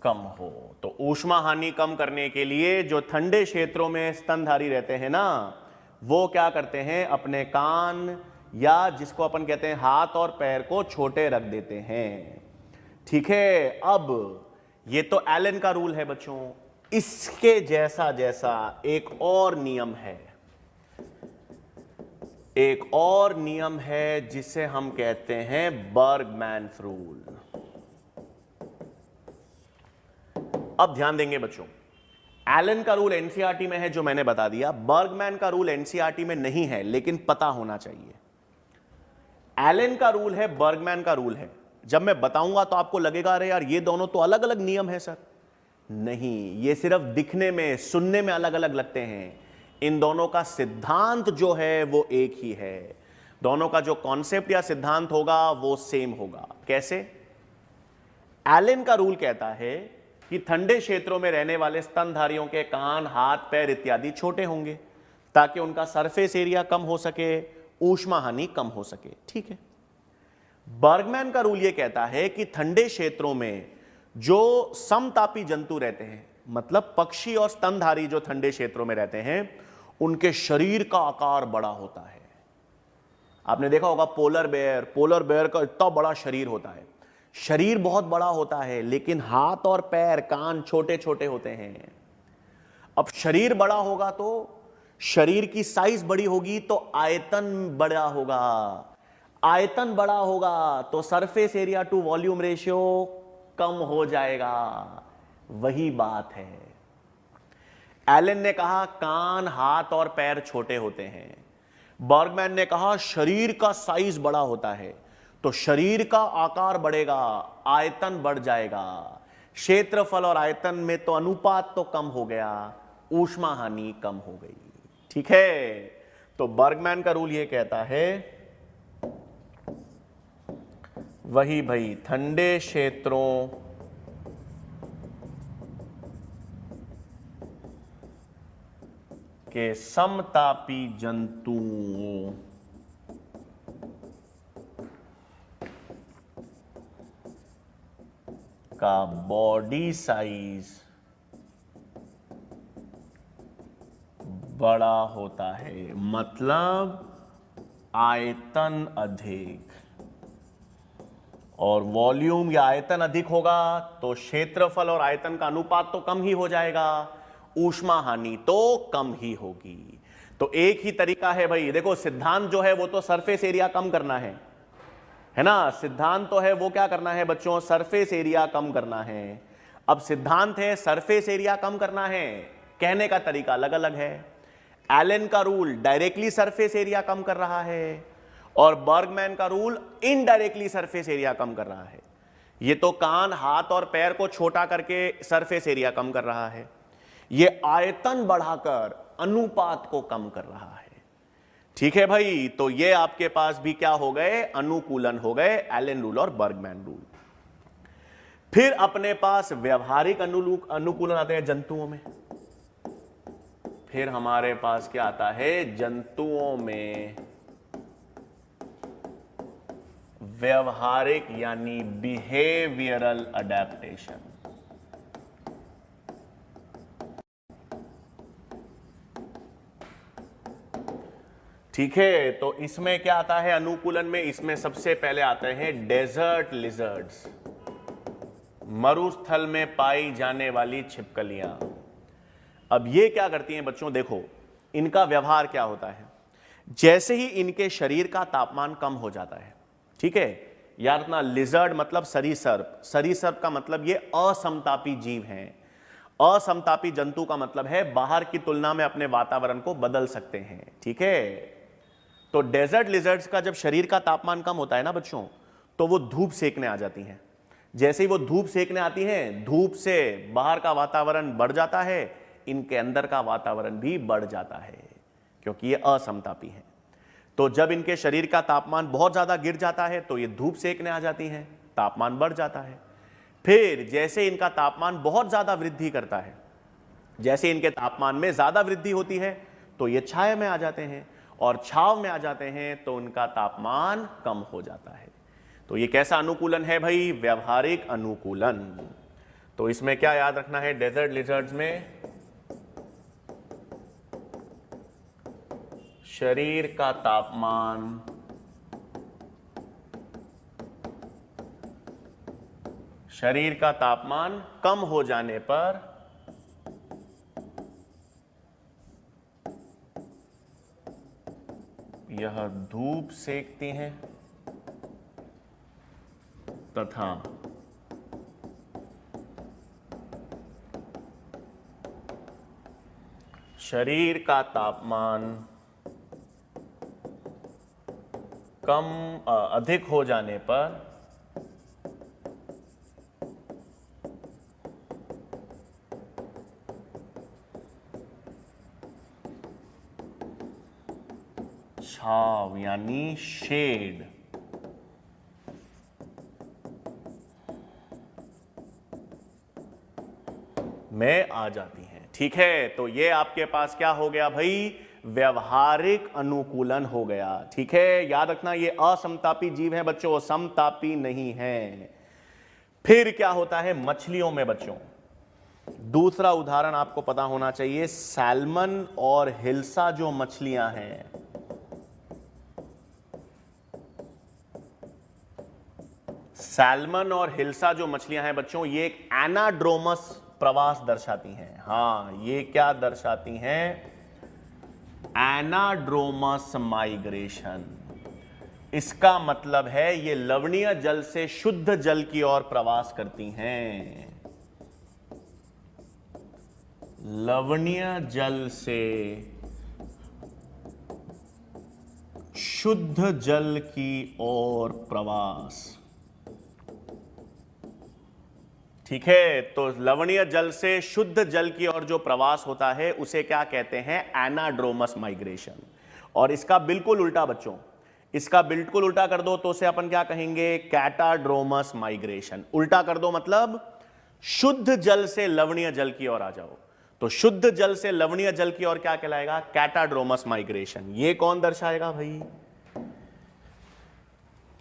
कम हो। तो ऊष्मा हानि कम करने के लिए जो ठंडे क्षेत्रों में स्तनधारी रहते हैं ना, वो क्या करते हैं, अपने कान या जिसको अपन कहते हैं हाथ और पैर को छोटे रख देते हैं। ठीक है, अब ये तो एलन का रूल है बच्चों। इसके जैसा जैसा एक और नियम है, एक और नियम है जिसे हम कहते हैं बर्गमैन रूल। अब ध्यान देंगे बच्चों, एलन का रूल एनसीईआरटी में है जो मैंने बता दिया, बर्गमैन का रूल एनसीईआरटी में नहीं है लेकिन पता होना चाहिए। एलन का रूल है, बर्गमैन का रूल है। जब मैं बताऊंगा तो आपको लगेगा अरे यार ये दोनों तो अलग अलग नियम है सर। नहीं, ये सिर्फ दिखने में, सुनने में अलग अलग लगते हैं। इन दोनों का सिद्धांत जो है वो एक ही है। दोनों का जो कॉन्सेप्ट या सिद्धांत होगा वो सेम होगा। कैसे? एलन का रूल कहता है कि ठंडे क्षेत्रों में रहने वाले स्तनधारियों के कान, हाथ, पैर इत्यादि छोटे होंगे ताकि उनका सरफेस एरिया कम हो सके, ऊष्मा हानि कम हो सके। ठीक है। बर्गमैन का रूल यह कहता है कि ठंडे क्षेत्रों में जो समतापी जंतु रहते हैं, मतलब पक्षी और स्तनधारी जो ठंडे क्षेत्रों में रहते हैं, उनके शरीर का आकार बड़ा होता है। आपने देखा होगा पोलर बेयर का इतना बड़ा शरीर होता है, शरीर बहुत बड़ा होता है लेकिन हाथ और पैर, कान छोटे छोटे होते हैं। अब शरीर बड़ा होगा तो शरीर की साइज बड़ी होगी तो आयतन बड़ा होगा, आयतन बड़ा होगा तो surface area to volume ratio कम हो जाएगा। वही बात है। एलन ने कहा कान, हाथ और पैर छोटे होते हैं, बर्गमैन ने कहा शरीर का साइज बड़ा होता है तो शरीर का आकार बढ़ेगा, आयतन बढ़ जाएगा। क्षेत्रफल और आयतन में तो अनुपात तो कम हो गया, ऊष्मा हानि कम हो गई। ठीक है, तो बर्गमैन का रूल यह कहता है, वही भाई, ठंडे क्षेत्रों के समतापी जंतुओं का बॉडी साइज बड़ा होता है, मतलब आयतन अधिक, और वॉल्यूम या आयतन अधिक होगा तो क्षेत्रफल और आयतन का अनुपात तो कम ही हो जाएगा, ऊष्मा हानि तो कम ही होगी। तो एक ही तरीका है भाई। देखो सिद्धांत जो है वो तो सरफेस एरिया कम करना है ना, सिद्धांत तो है वो क्या करना है बच्चों, सरफेस एरिया कम करना है। अब सिद्धांत है सरफेस एरिया कम करना है, कहने का तरीका अलग अलग है। एलन का रूल डायरेक्टली सरफेस एरिया कम कर रहा है और बर्गमैन का रूल इनडायरेक्टली सरफेस एरिया कम कर रहा है। ये तो कान, हाथ और पैर को छोटा करके सरफेस एरिया कम कर रहा है, ये आयतन बढ़ाकर अनुपात को कम कर रहा है। ठीक है भाई, तो ये आपके पास भी क्या हो गए, अनुकूलन हो गए, एलन रूल और बर्गमैन रूल। फिर अपने पास व्यवहारिक अनुकूलन आते हैं जंतुओं में। फिर हमारे पास क्या आता है, जंतुओं में व्यवहारिक यानी बिहेवियरल अडेप्टेशन। ठीक है, तो इसमें क्या आता है अनुकूलन में, इसमें सबसे पहले आते हैं डेजर्ट लिजर्ड्स, मरुस्थल में पाई जाने वाली छिपकलियां। अब ये क्या करती हैं बच्चों, देखो इनका व्यवहार क्या होता है। जैसे ही इनके शरीर का तापमान कम हो जाता है, ठीक है, याद रखना लिजर्ड मतलब सरीसर्प, सरीसर्प का मतलब ये असमतापी जीव हैं। असमतापी जंतु का मतलब है बाहर की तुलना में अपने वातावरण को बदल सकते हैं। ठीक है, तो डेजर्ट लिजर्ड्स का जब शरीर का तापमान कम होता है ना बच्चों, तो वो धूप सेकने आ जाती हैं। जैसे ही वो धूप सेकने आती हैं, धूप से बाहर का वातावरण बढ़ जाता है, इनके अंदर का वातावरण भी बढ़ जाता है, क्योंकि ये असमतापी हैं। तो जब इनके शरीर का तापमान बहुत ज्यादा गिर जाता है तो ये धूप सेकने आ जाती हैं, तापमान बढ़ जाता है। फिर जैसे इनका तापमान बहुत ज्यादा वृद्धि करता है, जैसे इनके तापमान में ज्यादा वृद्धि होती है तो ये छाया में आ जाते हैं, और छाव में आ जाते हैं तो उनका तापमान कम हो जाता है। तो ये कैसा अनुकूलन है भाई, व्यवहारिक अनुकूलन। तो इसमें क्या याद रखना है, डेजर्ट लिजर्ड्स में शरीर का तापमान कम हो जाने पर यह धूप सेकती हैं तथा शरीर का तापमान अधिक हो जाने पर छाव यानी शेड में आ जाती हैं। ठीक है, तो ये आपके पास क्या हो गया भाई, व्यवहारिक अनुकूलन हो गया। ठीक है, याद रखना ये असमतापी जीव है बच्चों, समतापी नहीं है। फिर क्या होता है मछलियों में बच्चों, दूसरा उदाहरण आपको पता होना चाहिए, सैल्मन और हिल्सा जो मछलियां हैं, सैल्मन और हिल्सा जो मछलियां हैं बच्चों, ये एक एनाड्रोमस प्रवास दर्शाती हैं। हां, ये क्या दर्शाती हैं, एनाड्रोमस माइग्रेशन। इसका मतलब है ये लवणीय जल से शुद्ध जल की ओर प्रवास करती हैं। लवणीय जल से शुद्ध जल की ओर प्रवास। ठीक है, तो लवणीय जल से शुद्ध जल की ओर जो प्रवास होता है उसे क्या कहते हैं, एनाड्रोमस माइग्रेशन। और इसका बिल्कुल उल्टा बच्चों, इसका बिल्कुल उल्टा कर दो तो उसे अपन क्या कहेंगे, कैटाड्रोमस माइग्रेशन। उल्टा कर दो मतलब शुद्ध जल से लवणीय जल की ओर आ जाओ, तो शुद्ध जल से लवणीय जल की ओर क्या कहलाएगा, कैटाड्रोमस माइग्रेशन। ये कौन दर्शाएगा भाई,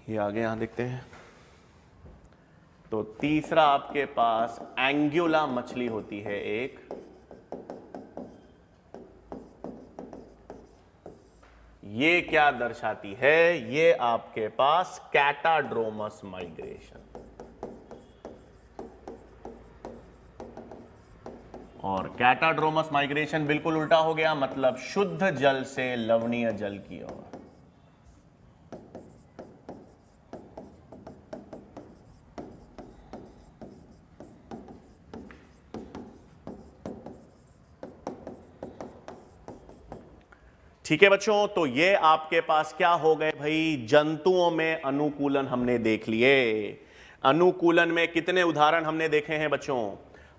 ये आगे यहां देखते हैं। तो तीसरा आपके पास एंगुला मछली होती है एक, ये क्या दर्शाती है, ये आपके पास कैटाड्रोमस माइग्रेशन। और कैटाड्रोमस माइग्रेशन बिल्कुल उल्टा हो गया, मतलब शुद्ध जल से लवणीय जल की ओर। ठीक है बच्चों, तो ये आपके पास क्या हो गए भाई, जंतुओं में अनुकूलन हमने देख लिए। अनुकूलन में कितने उदाहरण हमने देखे हैं बच्चों?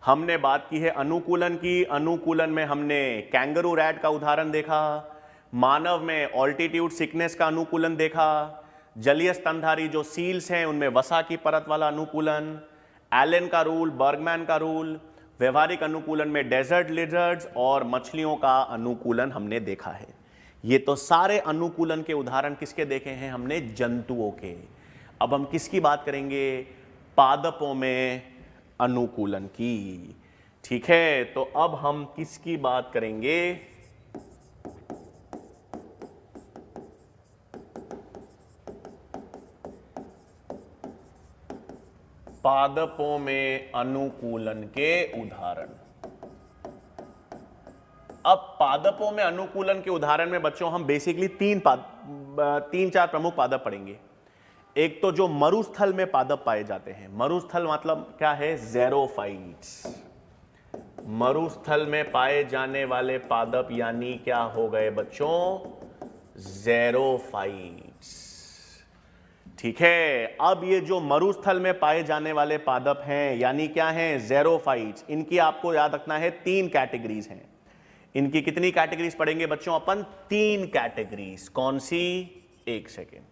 हमने बात की है अनुकूलन की। अनुकूलन में हमने कैंगरू रैट का उदाहरण देखा, मानव में ऑल्टीट्यूड सिकनेस का अनुकूलन देखा, जलीय स्तनधारी जो सील्स हैं उनमें वसा की परत वाला अनुकूलन, एलन का रूल, बर्गमैन का रूल, व्यवहारिक अनुकूलन में डेजर्ट लिजर्ड्स और मछलियों का अनुकूलन हमने देखा है। ये तो सारे अनुकूलन के उदाहरण किसके देखे हैं हमने? जंतुओं के। अब हम किसकी बात करेंगे? पादपों में अनुकूलन की। ठीक है, तो अब हम किसकी बात करेंगे? पादपों में अनुकूलन के उदाहरण। अब पादपों में अनुकूलन के उदाहरण में बच्चों हम बेसिकली तीन चार प्रमुख पादप पढ़ेंगे। एक तो जो मरुस्थल में पादप पाए जाते हैं। मरुस्थल मतलब क्या है? ज़ेरोफाइट्स। मरुस्थल में पाए जाने वाले पादप यानी क्या हो गए बच्चों? ज़ेरोफाइट्स। ठीक है, अब ये जो मरुस्थल में पाए जाने वाले पादप हैं यानी क्या हैं? ज़ेरोफाइट्स। इनकी आपको याद रखना है 3 कैटेगरीज हैं। इनकी कितनी कैटेगरीज पढ़ेंगे बच्चों अपन? 3 कैटेगरीज। कौन सी? एक सेकेंड।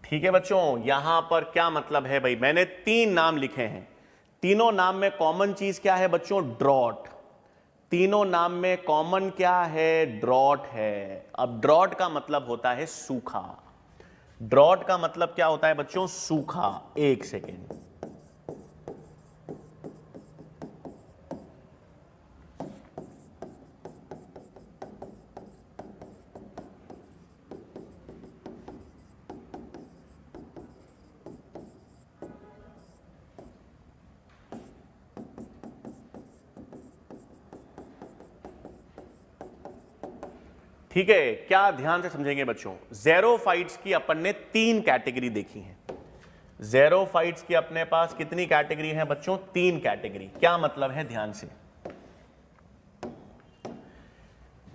ठीक है बच्चों, यहां पर क्या मतलब है भाई? मैंने 3 नाम लिखे हैं। तीनों नाम में कॉमन चीज क्या है बच्चों? ड्रॉट। तीनों नाम में कॉमन क्या है? ड्रॉट है। अब ड्रॉट का मतलब होता है सूखा। ड्रॉट का मतलब क्या होता है बच्चों? सूखा। एक सेकेंड। ठीक है, क्या ध्यान से समझेंगे बच्चों? ज़ेरोफाइट्स की अपन ने 3 कैटेगरी देखी हैं। ज़ेरोफाइट्स की अपने पास कितनी कैटेगरी है बच्चों? 3 कैटेगरी। क्या मतलब है? ध्यान से।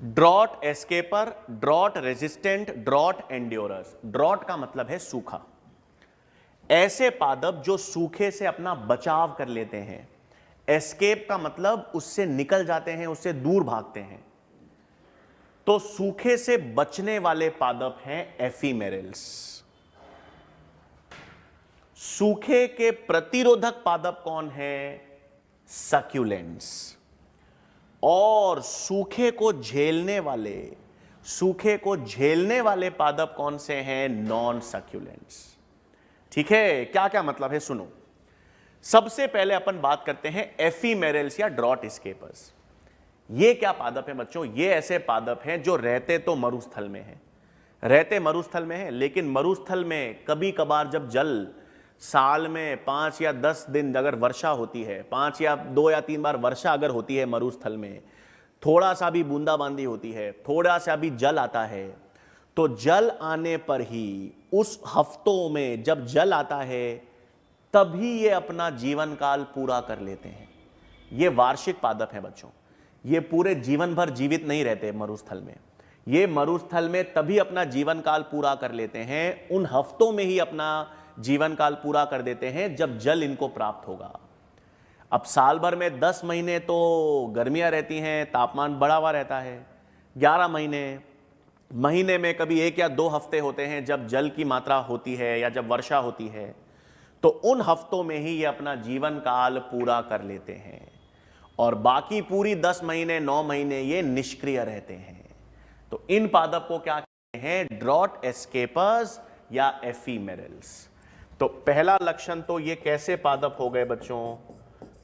Drought escaper, drought resistant, drought endurers. Drought का मतलब है सूखा। ऐसे पादप जो सूखे से अपना बचाव कर लेते हैं। एस्केप का मतलब उससे निकल जाते हैं, उससे दूर भागते हैं। तो सूखे से बचने वाले पादप हैं एफीमेरल्स। सूखे के प्रतिरोधक पादप कौन है? सक्यूलेंट्स। और सूखे को झेलने वाले पादप कौन से हैं? Non succulents. ठीक है, क्या क्या मतलब है सुनो। सबसे पहले अपन बात करते हैं एफीमेरल्स या ड्रॉट एस्केपर्स। ये क्या पादप है बच्चों? ये ऐसे पादप हैं जो रहते तो मरुस्थल में हैं, लेकिन मरुस्थल में कभी कभार जब जल साल में 5 या 10 दिन अगर वर्षा होती है, 5 या 2 या 3 बार वर्षा अगर होती है मरुस्थल में, थोड़ा सा भी बूंदाबांदी होती है, थोड़ा सा भी जल आता है, तो जल आने पर ही उस हफ्तों में जब जल आता है तभी ये अपना जीवन काल पूरा कर लेते हैं। ये वार्षिक पादप है बच्चों। ये पूरे जीवन भर जीवित नहीं रहते मरुस्थल में। ये मरुस्थल में तभी अपना जीवन काल पूरा कर लेते हैं, उन हफ्तों में ही अपना जीवन काल पूरा कर देते हैं जब जल इनको प्राप्त होगा। अब साल भर में 10 महीने तो गर्मियां रहती हैं, तापमान बढ़ा हुआ रहता है। 11 महीने में कभी 1 या 2 हफ्ते होते हैं जब जल की मात्रा होती है या जब वर्षा होती है, तो उन हफ्तों में ही ये अपना जीवन काल पूरा कर लेते हैं। और बाकी पूरी 10 महीने 9 महीने ये निष्क्रिय रहते हैं। तो इन पादप को क्या कहते हैं? ड्रॉट एस्केपर्स या एफीमेरल्स। तो पहला लक्षण तो ये कैसे पादप हो गए बच्चों?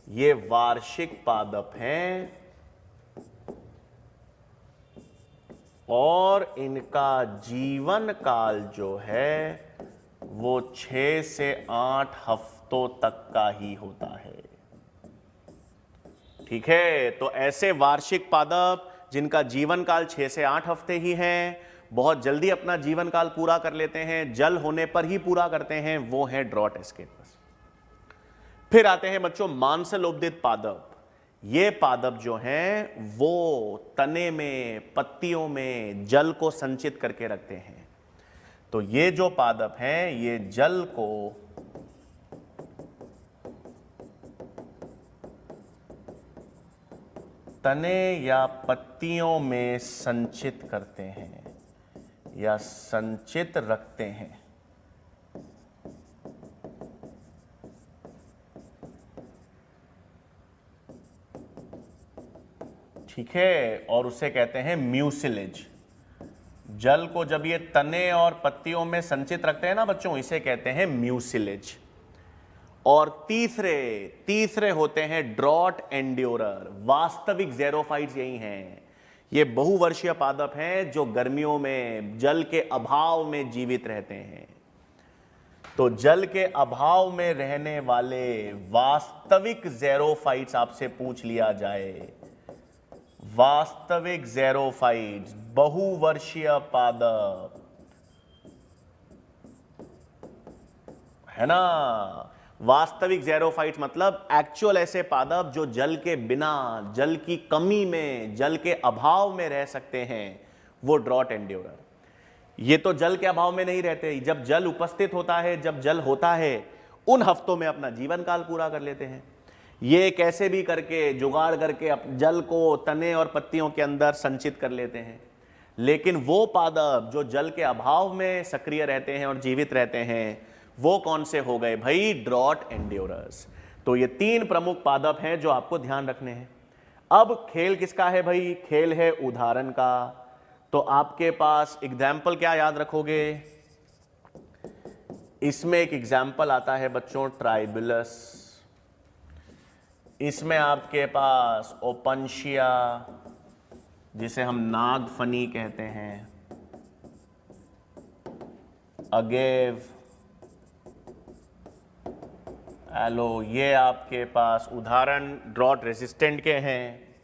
ये वार्षिक पादप हैं और इनका जीवन काल जो है वो 6 से 8 हफ्तों तक का ही होता है। ठीक है, तो ऐसे वार्षिक पादप जिनका जीवन काल 6 से 8 हफ्ते ही हैं, बहुत जल्दी अपना जीवन काल पूरा कर लेते हैं, जल होने पर ही पूरा करते हैं, वो है ड्रॉट एस्केपर्स। फिर आते हैं बच्चों मांसलोब्धित पादप। ये पादप जो हैं वो तने में, पत्तियों में जल को संचित करके रखते हैं। तो ये जो पादप हैं ये जल को तने या पत्तियों में संचित करते हैं या संचित रखते हैं। ठीक है, और उसे कहते हैं म्यूसिलेज। जल को जब ये तने और पत्तियों में संचित रखते हैं ना बच्चों, इसे कहते हैं म्यूसिलेज। और तीसरे होते हैं ड्रॉट एंड्योरर। वास्तविक ज़ेरोफाइट्स यही हैं। ये बहुवर्षीय पादप हैं जो गर्मियों में जल के अभाव में जीवित रहते हैं। तो जल के अभाव में रहने वाले वास्तविक ज़ेरोफाइट्स आपसे पूछ लिया जाए, वास्तविक ज़ेरोफाइट्स, बहुवर्षीय पादप, है ना। वास्तविक ज़ेरोफाइट्स मतलब एक्चुअल ऐसे पादप जो जल के बिना, जल की कमी में, जल के अभाव में रह सकते हैं, वो ड्रॉट एंड्योरर। ये तो जल के अभाव में नहीं रहते, जब जल उपस्थित होता है, जब जल होता है, उन हफ्तों में अपना जीवन काल पूरा कर लेते हैं। ये कैसे भी करके जुगाड़ करके जल को तने और पत्तियों के अंदर संचित कर लेते हैं। लेकिन वो पादप जो जल के अभाव में सक्रिय रहते हैं और जीवित रहते हैं, वो कौन से हो गए भाई? ड्रॉट एंड्योरर्स। तो ये 3 प्रमुख पादप हैं जो आपको ध्यान रखने हैं। अब खेल किसका है भाई? खेल है उदाहरण का। तो आपके पास एग्जाम्पल क्या याद रखोगे? इसमें एक एग्जाम्पल आता है बच्चों ट्राइबुलस, इसमें आपके पास ओपनशिया जिसे हम नागफनी कहते हैं, अगेव, एलो, ये आपके पास उदाहरण ड्रॉट रेजिस्टेंट के हैं।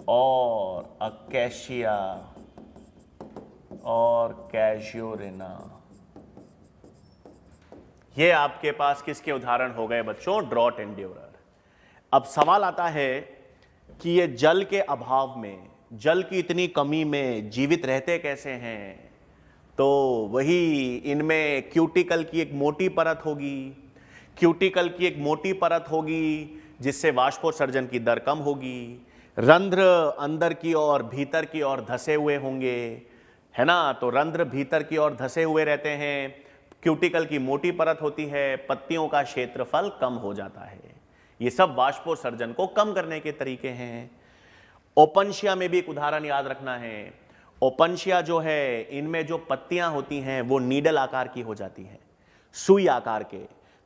और अकेशिया और कैजुरिना, ये आपके पास किसके उदाहरण हो गए बच्चों? ड्रॉट एंड्योरर। अब सवाल आता है कि ये जल के अभाव में, जल की इतनी कमी में जीवित रहते कैसे हैं? तो वही, इनमें क्यूटिकल की एक मोटी परत होगी, क्यूटिकल की एक मोटी परत होगी जिससे वाष्पोत्सर्जन की दर कम होगी। रंध्र अंदर की ओर, भीतर की ओर धसे हुए होंगे, है ना। तो रंध्र भीतर की ओर धसे हुए रहते हैं, क्यूटिकल की मोटी परत होती है, पत्तियों का क्षेत्रफल कम हो जाता है। ये सब वाष्पोत्सर्जन को कम करने के तरीके हैं। ओपनशिया में भी एक उदाहरण याद रखना है। ओपनशिया जो है, इनमें जो पत्तियां होती हैं वो नीडल आकार की हो जाती हैं, सुई आकार के।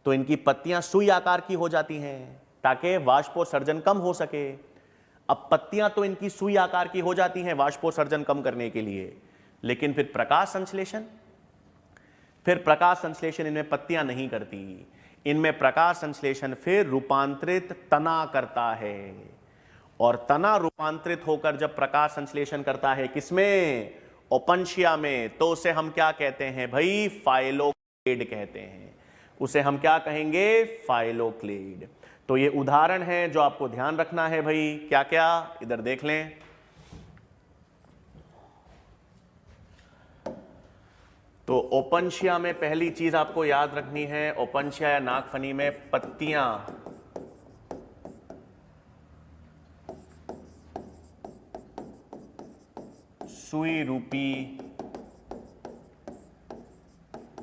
तो इनकी पत्तियां सुई आकार की हो जाती हैं ताकि वाष्पोत्सर्जन कम हो सके। अब पत्तियां तो इनकी सुई आकार की हो जाती हैं वाष्पोत्सर्जन कम करने के लिए, लेकिन फिर प्रकाश संश्लेषण इनमें पत्तियां नहीं करती। इनमें प्रकाश संश्लेषण फिर रूपांतरित तना करता है, और तना रूपांतरित होकर जब प्रकाश संश्लेषण करता है किसमें? ओपनशिया में, तो उसे हम क्या कहते हैं भाई? फाइलोक्लेड कहते हैं। उसे हम क्या कहेंगे? फाइलोक्लेड। तो ये उदाहरण है जो आपको ध्यान रखना है भाई। क्या क्या? इधर देख लें। तो ओपनशिया में पहली चीज आपको याद रखनी है, ओपनशिया या नागफनी में पत्तियां सुई रूपी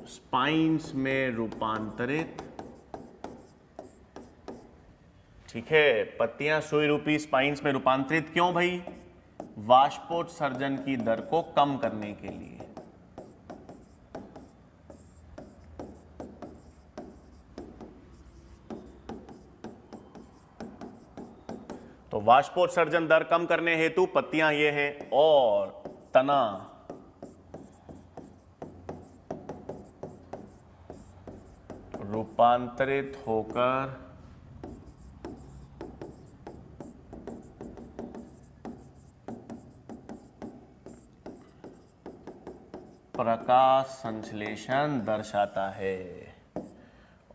स्पाइन्स में रूपांतरित। ठीक है, पत्तियां सुई रूपी स्पाइन्स में रूपांतरित क्यों भाई? वाष्पोत्सर्जन की दर को कम करने के लिए। वाष्पोत्सर्जन दर कम करने हेतु पत्तियां ये हैं और तना रूपांतरित होकर प्रकाश संश्लेषण दर्शाता है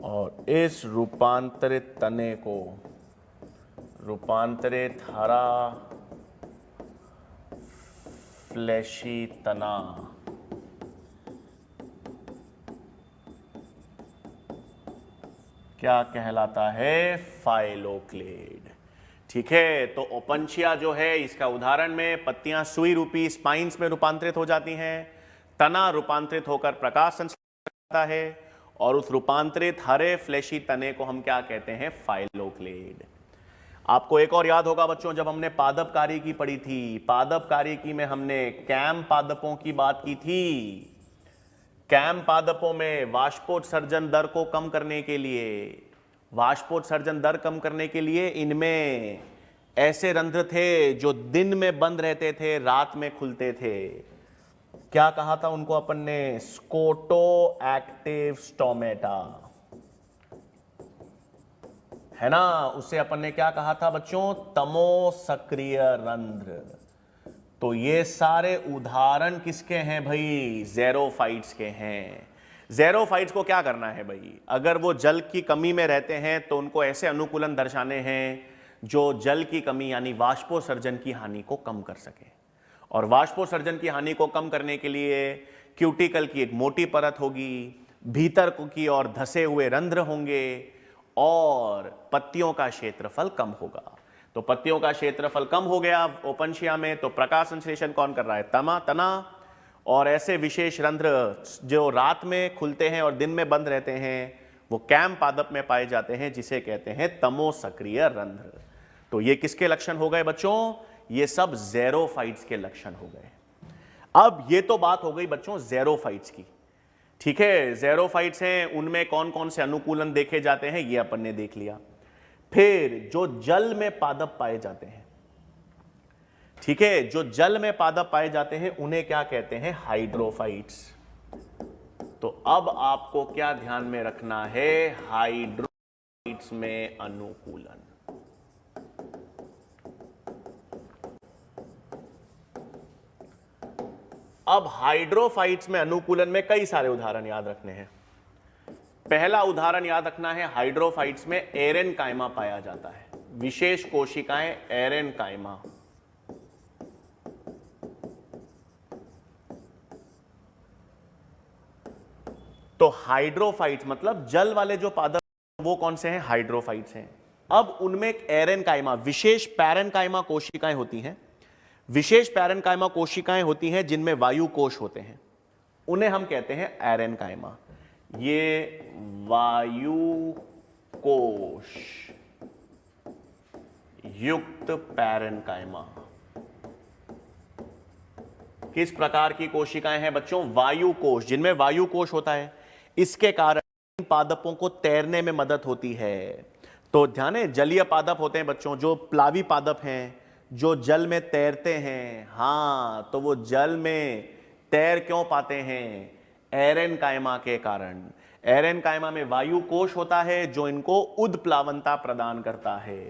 और इस रूपांतरित तने को रूपांतरित हरा फ्लैशी तना क्या कहलाता है? फाइलोक्लेड। ठीक है, तो ओपनशिया जो है इसका उदाहरण में पत्तियां सुई रूपी स्पाइन्स में रूपांतरित हो जाती हैं, तना रूपांतरित होकर प्रकाश संश्लेषण करता है और उस रूपांतरित हरे फ्लैशी तने को हम क्या कहते हैं? फाइलोक्लेड। आपको एक और याद होगा बच्चों, जब हमने पादप कार्यकी पढ़ी थी, पादप कार्यकी में हमने कैम पादपों की बात की थी। कैम पादपों में वाष्पोत्सर्जन दर को कम करने के लिए, वाष्पोत्सर्जन दर कम करने के लिए इनमें ऐसे रंध्र थे जो दिन में बंद रहते थे, रात में खुलते थे। क्या कहा था उनको अपन ने? स्कोटो एक्टिव स्टोमेटा, है ना। उससे अपन ने क्या कहा था बच्चों? तमो सक्रिय रंध्र। तो ये सारे उदाहरण किसके हैं भाई? ज़ेरोफाइट्स के हैं। ज़ेरोफाइट्स को क्या करना है भाई? अगर वो जल की कमी में रहते हैं तो उनको ऐसे अनुकूलन दर्शाने हैं जो जल की कमी यानी वाष्पोत्सर्जन की हानि को कम कर सके। और वाष्पोत्सर्जन की हानि को कम करने के लिए क्यूटिकल की एक मोटी परत होगी, भीतर की ओर धसे हुए रंध्र होंगे और पत्तियों का क्षेत्रफल कम होगा। तो पत्तियों का क्षेत्रफल कम हो गया ओपनशिया में, तो प्रकाश संश्लेषण कौन कर रहा है? तना। और ऐसे विशेष रंध्र जो रात में खुलते हैं और दिन में बंद रहते हैं वो कैम पादप में पाए जाते हैं, जिसे कहते हैं तमो सक्रिय रंध्र। तो ये किसके लक्षण हो गए बच्चों? ये सब ज़ेरोफाइट्स के लक्षण हो गए। अब ये तो बात हो गई बच्चों ज़ेरोफाइट्स की। ठीक है, ज़ेरोफाइट्स हैं, उनमें कौन कौन से अनुकूलन देखे जाते हैं ये अपन ने देख लिया। फिर जो जल में पादप पाए जाते हैं, ठीक है, जो जल में पादप पाए जाते हैं उन्हें क्या कहते हैं? हाइड्रोफाइट्स। तो अब आपको क्या ध्यान में रखना है? हाइड्रोफाइट्स में अनुकूलन। अब हाइड्रोफाइट्स में अनुकूलन में कई सारे उदाहरण याद रखने हैं। पहला उदाहरण याद रखना है, हाइड्रोफाइट्स में एरेनकाइमा पाया जाता है, विशेष कोशिकाएं एरेनकाइमा। तो हाइड्रोफाइट्स मतलब जल वाले जो पादप वो कौन से हैं? हाइड्रोफाइट्स हैं। अब उनमें एक एरेनकाइमा, विशेष पैरेनकाइमा कोशिकाएं होती हैं। विशेष पैरेनकाइमा कोशिकाएं होती हैं जिनमें वायु कोश होते हैं, उन्हें हम कहते हैं एरेनकाइमा। ये वायु कोश युक्त पैरेनकाइमा। किस प्रकार की कोशिकाएं हैं बच्चों? वायु कोश, जिनमें वायु कोश होता है। इसके कारण इन पादपों को तैरने में मदद होती है। तो ध्यान है, जलीय पादप होते हैं बच्चों, जो प्लावी पादप हैं, जो जल में तैरते हैं। हाँ, तो वो जल में तैर क्यों पाते हैं? एरेनकाइमा के कारण। एरेनकाइमा में वायु कोश होता है जो इनको उदप्लावनता प्रदान करता है।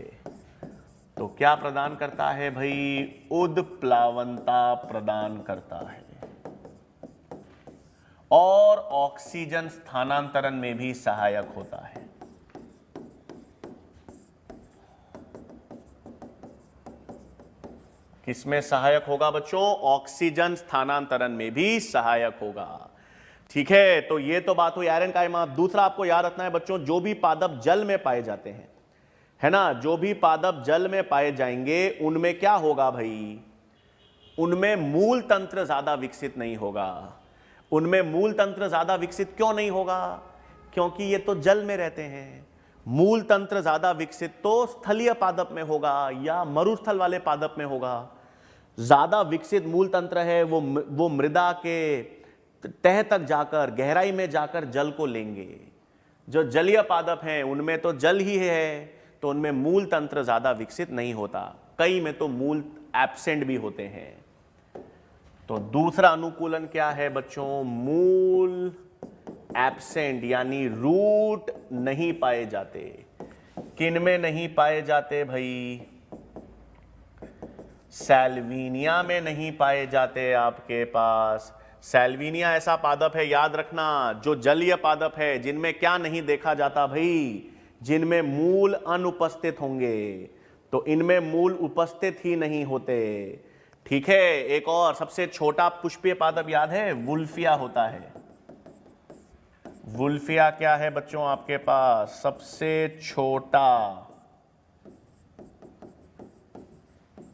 तो क्या प्रदान करता है भाई? उदप्लावनता प्रदान करता है और ऑक्सीजन स्थानांतरण में भी सहायक होता है। किसमें सहायक होगा बच्चों? ऑक्सीजन स्थानांतरण में भी सहायक होगा। ठीक है, तो ये तो बात हुई एरेनकाइमा। दूसरा आपको याद रखना है बच्चों, जो भी पादप जल में पाए जाते हैं, है ना, जो भी पादप जल में पाए जाएंगे उनमें क्या होगा भाई? उनमें मूल तंत्र ज्यादा विकसित नहीं होगा। उनमें मूल तंत्र ज्यादा विकसित क्यों नहीं होगा? क्योंकि ये तो जल में रहते हैं। मूल तंत्र ज्यादा विकसित तो स्थलीय पादप में होगा या मरुस्थल वाले पादप में होगा। ज्यादा विकसित मूल तंत्र है वो मृदा के तह तक जाकर, गहराई में जाकर जल को लेंगे। जो जलीय पादप हैं उनमें तो जल ही है, तो उनमें मूल तंत्र ज्यादा विकसित नहीं होता। कई में तो मूल एब्सेंट भी होते हैं। तो दूसरा अनुकूलन क्या है बच्चों? मूल एब्सेंट यानी रूट नहीं पाए जाते। किन में नहीं पाए जाते भाई? सैल्वीनिया में नहीं पाए जाते आपके पास। सैल्वीनिया ऐसा पादप है, याद रखना, जो जलीय पादप है, जिनमें क्या नहीं देखा जाता भाई? जिनमें मूल अनुपस्थित होंगे। तो इनमें मूल उपस्थित ही नहीं होते। ठीक है, एक और सबसे छोटा पुष्पीय पादप याद है? वुल्फिया होता है। वुल्फिया क्या है बच्चों आपके पास? सबसे छोटा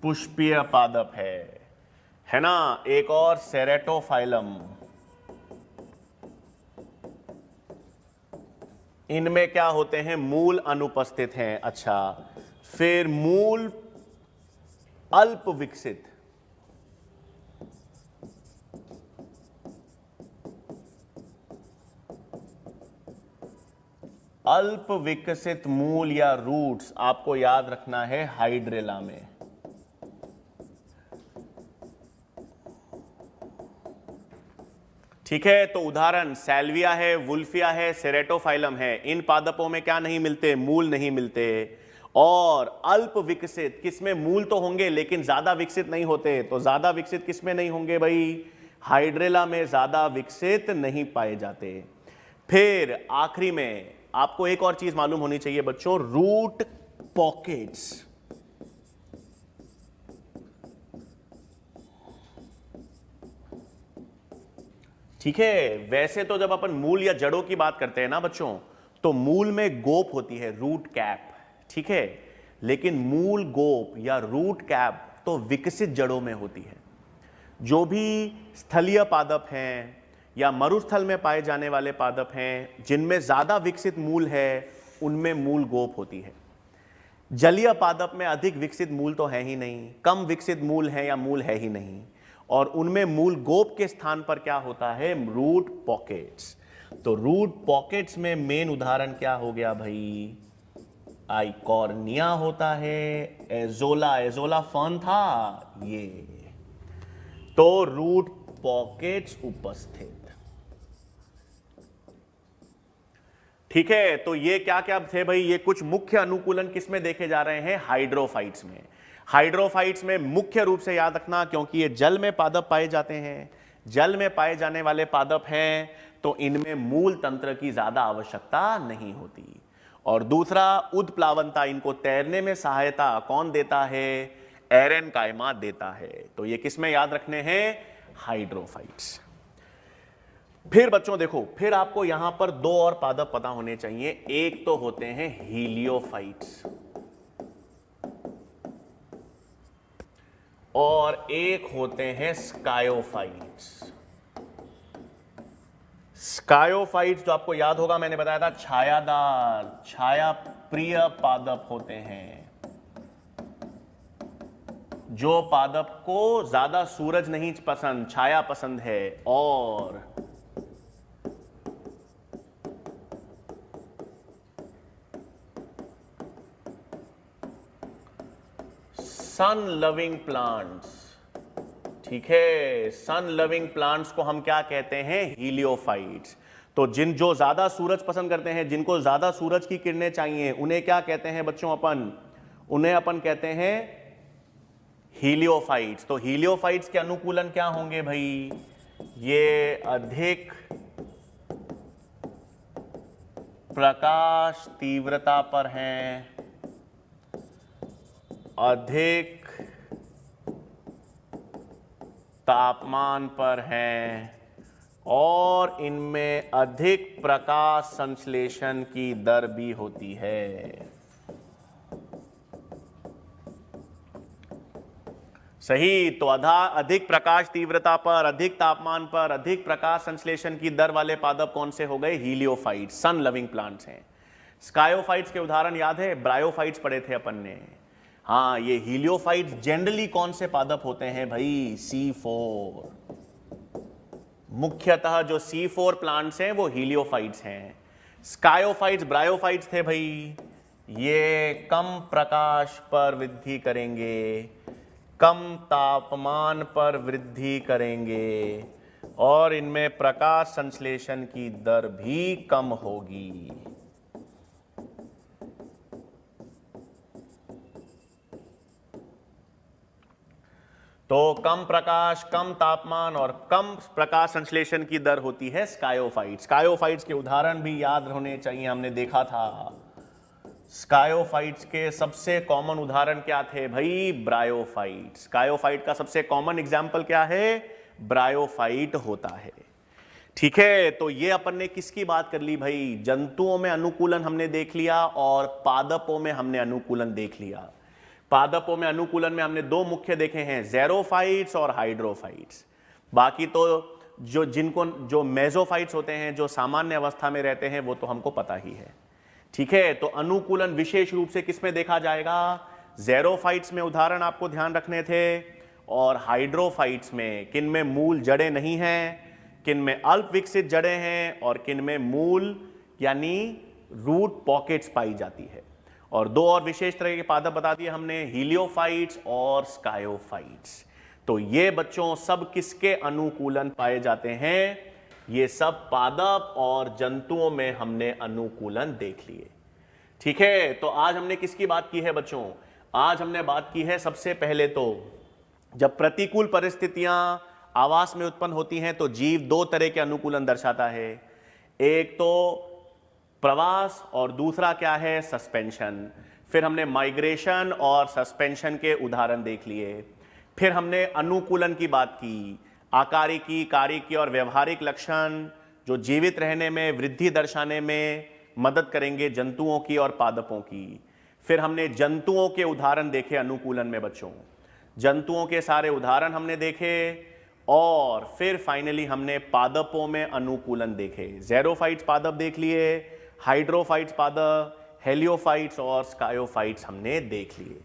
पुष्पीय पादप है ना। एक और सेरेटोफाइलम, इनमें क्या होते हैं? मूल अनुपस्थित हैं। अच्छा, फिर मूल अल्प विकसित, अल्प विकसित मूल या रूट्स आपको याद रखना है हाइड्रेला में। ठीक है, तो उदाहरण सैल्विया है, वुल्फिया है, सेरेटोफाइलम है। इन पादपों में क्या नहीं मिलते? मूल नहीं मिलते। और अल्प विकसित, किसमें मूल तो होंगे लेकिन ज्यादा विकसित नहीं होते। तो ज्यादा विकसित किसमें नहीं होंगे भाई? हाइड्रेला में ज्यादा विकसित नहीं पाए जाते। फिर आखिरी में आपको एक और चीज मालूम होनी चाहिए बच्चों, रूट पॉकेट्स। ठीक है, वैसे तो जब अपन मूल या जड़ों की बात करते हैं ना बच्चों, तो मूल में गोप होती है, रूट कैप। ठीक है, लेकिन मूल गोप या रूट कैप तो विकसित जड़ों में होती है। जो भी स्थलीय पादप हैं या मरुस्थल में पाए जाने वाले पादप हैं जिनमें ज्यादा विकसित मूल है, उनमें मूल गोप होती है। जलीय पादप में अधिक विकसित मूल तो है ही नहीं, कम विकसित मूल है या मूल है ही नहीं, और उनमें मूल गोप के स्थान पर क्या होता है? Root pockets. तो रूट पॉकेट्स में मेन उदाहरण क्या हो गया भाई? आइकॉर्निया होता है, एजोला, एजोला फर्न था ये। तो रूट पॉकेट्स उपस्थित। ठीक है, तो ये क्या क्या थे भाई? ये कुछ मुख्य अनुकूलन किसमें देखे जा रहे हैं? हाइड्रोफाइट्स में। हाइड्रोफाइट्स में मुख्य रूप से याद रखना, क्योंकि ये जल में पादप पाए जाते हैं, जल में पाए जाने वाले पादप हैं, तो इनमें मूल तंत्र की ज्यादा आवश्यकता नहीं होती। और दूसरा, उदप्लावनता, इनको तैरने में सहायता कौन देता है? एरेनकाइमा देता है। तो ये किसमें याद रखने हैं? हाइड्रोफाइट्स। फिर बच्चों देखो, फिर आपको यहां पर दो और पादप पता होने चाहिए। एक तो होते हैं हीलियोफाइट्स और एक होते हैं स्कायोफाइट्स। स्कायोफाइट्स जो आपको याद होगा, मैंने बताया था छायादार, छाया प्रिय पादप होते हैं। जो पादप को ज्यादा सूरज नहीं पसंद, छाया पसंद है। और सन लविंग प्लांट्स। ठीक है, सन लविंग प्लांट्स को हम क्या कहते हैं? हीलियोफाइट्स। तो जो ज्यादा सूरज पसंद करते हैं, जिनको ज्यादा सूरज की किरणें चाहिए, उन्हें क्या कहते हैं बच्चों? उन्हें अपन कहते हैं हीलियोफाइट्स। तो हीलियोफाइट्स के अनुकूलन क्या होंगे भाई? ये अधिक प्रकाश तीव्रता पर हैं, अधिक तापमान पर हैं, और इनमें अधिक प्रकाश संश्लेषण की दर भी होती है। सही, तो अधिक प्रकाश तीव्रता पर, अधिक तापमान पर, अधिक प्रकाश संश्लेषण की दर वाले पादप कौन से हो गए? हीलियोफाइट्स, सन लविंग प्लांट्स हैं। स्कायोफाइट्स के उदाहरण याद है? ब्रायोफाइट्स पढ़े थे अपन ने। हाँ, ये हीलियोफाइट्स जनरली कौन से पादप होते हैं भाई? C4। मुख्यतः जो C4 प्लांट्स हैं वो हीलियोफाइट्स हैं। स्कायोफाइट्स, ब्रायोफाइट्स थे भाई, ये कम प्रकाश पर वृद्धि करेंगे, कम तापमान पर वृद्धि करेंगे और इनमें प्रकाश संश्लेषण की दर भी कम होगी। तो कम प्रकाश, कम तापमान और कम प्रकाश संश्लेषण की दर होती है स्कायोफाइट्स। स्कायोफाइट्स के उदाहरण भी याद होने चाहिए, हमने देखा था। स्कायोफाइट्स के सबसे कॉमन उदाहरण क्या थे भाई? ब्रायोफाइट। स्कायोफाइट का सबसे कॉमन एग्जाम्पल क्या है? ब्रायोफाइट होता है। ठीक है, तो ये अपन ने किसकी बात कर ली भाई? जंतुओं में अनुकूलन हमने देख लिया और पादपों में हमने अनुकूलन देख लिया। पादपों में अनुकूलन में हमने दो मुख्य देखे हैं, ज़ेरोफाइट्स और हाइड्रोफाइट्स। बाकी तो जो मेसोफाइट्स होते हैं, जो सामान्य अवस्था में रहते हैं, वो तो हमको पता ही है। ठीक है, तो अनुकूलन विशेष रूप से किसमें देखा जाएगा? ज़ेरोफाइट्स में उदाहरण आपको ध्यान रखने थे, और हाइड्रोफाइट्स में किन में मूल जड़ें नहीं हैं, किन में अल्प विकसित जड़ें हैं और किन में मूल यानी रूट पॉकेट्स पाई जाती है। और दो और विशेष तरह के पादप बता दिए हमने, हीलियोफाइट्स और स्कायोफाइट्स। तो ये बच्चों सब किसके अनुकूलन पाए जाते हैं? ये सब पादप और जंतुओं में हमने अनुकूलन देख लिए। ठीक है, तो आज हमने किसकी बात की है बच्चों? आज हमने बात की है सबसे पहले तो जब प्रतिकूल परिस्थितियां आवास में उत्पन्न होती हैं तो जीव दो तरह के अनुकूलन दर्शाता है। एक तो प्रवास और दूसरा क्या है? सस्पेंशन। फिर हमने माइग्रेशन और सस्पेंशन के उदाहरण देख लिए। फिर हमने अनुकूलन की बात की, आकारिकी, कारिकी और व्यवहारिक लक्षण जो जीवित रहने में, वृद्धि दर्शाने में मदद करेंगे जंतुओं की और पादपों की। फिर हमने जंतुओं के उदाहरण देखे अनुकूलन में बच्चों, जंतुओं के सारे उदाहरण हमने देखे। और फिर फाइनली हमने पादपों में अनुकूलन देखे। ज़ेरोफाइट्स पादप देख लिए, हाइड्रोफाइट्स पादप, हेलियोफाइट्स और स्कायोफाइट्स हमने देख लिए।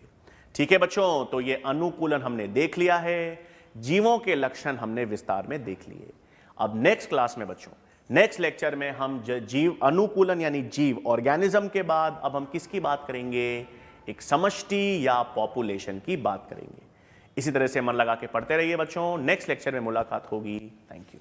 ठीक है बच्चों, तो ये अनुकूलन हमने देख लिया है, जीवों के लक्षण हमने विस्तार में देख लिए। अब नेक्स्ट क्लास में बच्चों, नेक्स्ट लेक्चर में हम जीव अनुकूलन यानी जीव ऑर्गेनिज्म के बाद अब हम किसकी बात करेंगे? एक समष्टि या पॉपुलेशन की बात करेंगे। इसी तरह से मन लगा के पढ़ते रहिए बच्चों। नेक्स्ट लेक्चर में मुलाकात होगी। Thank you.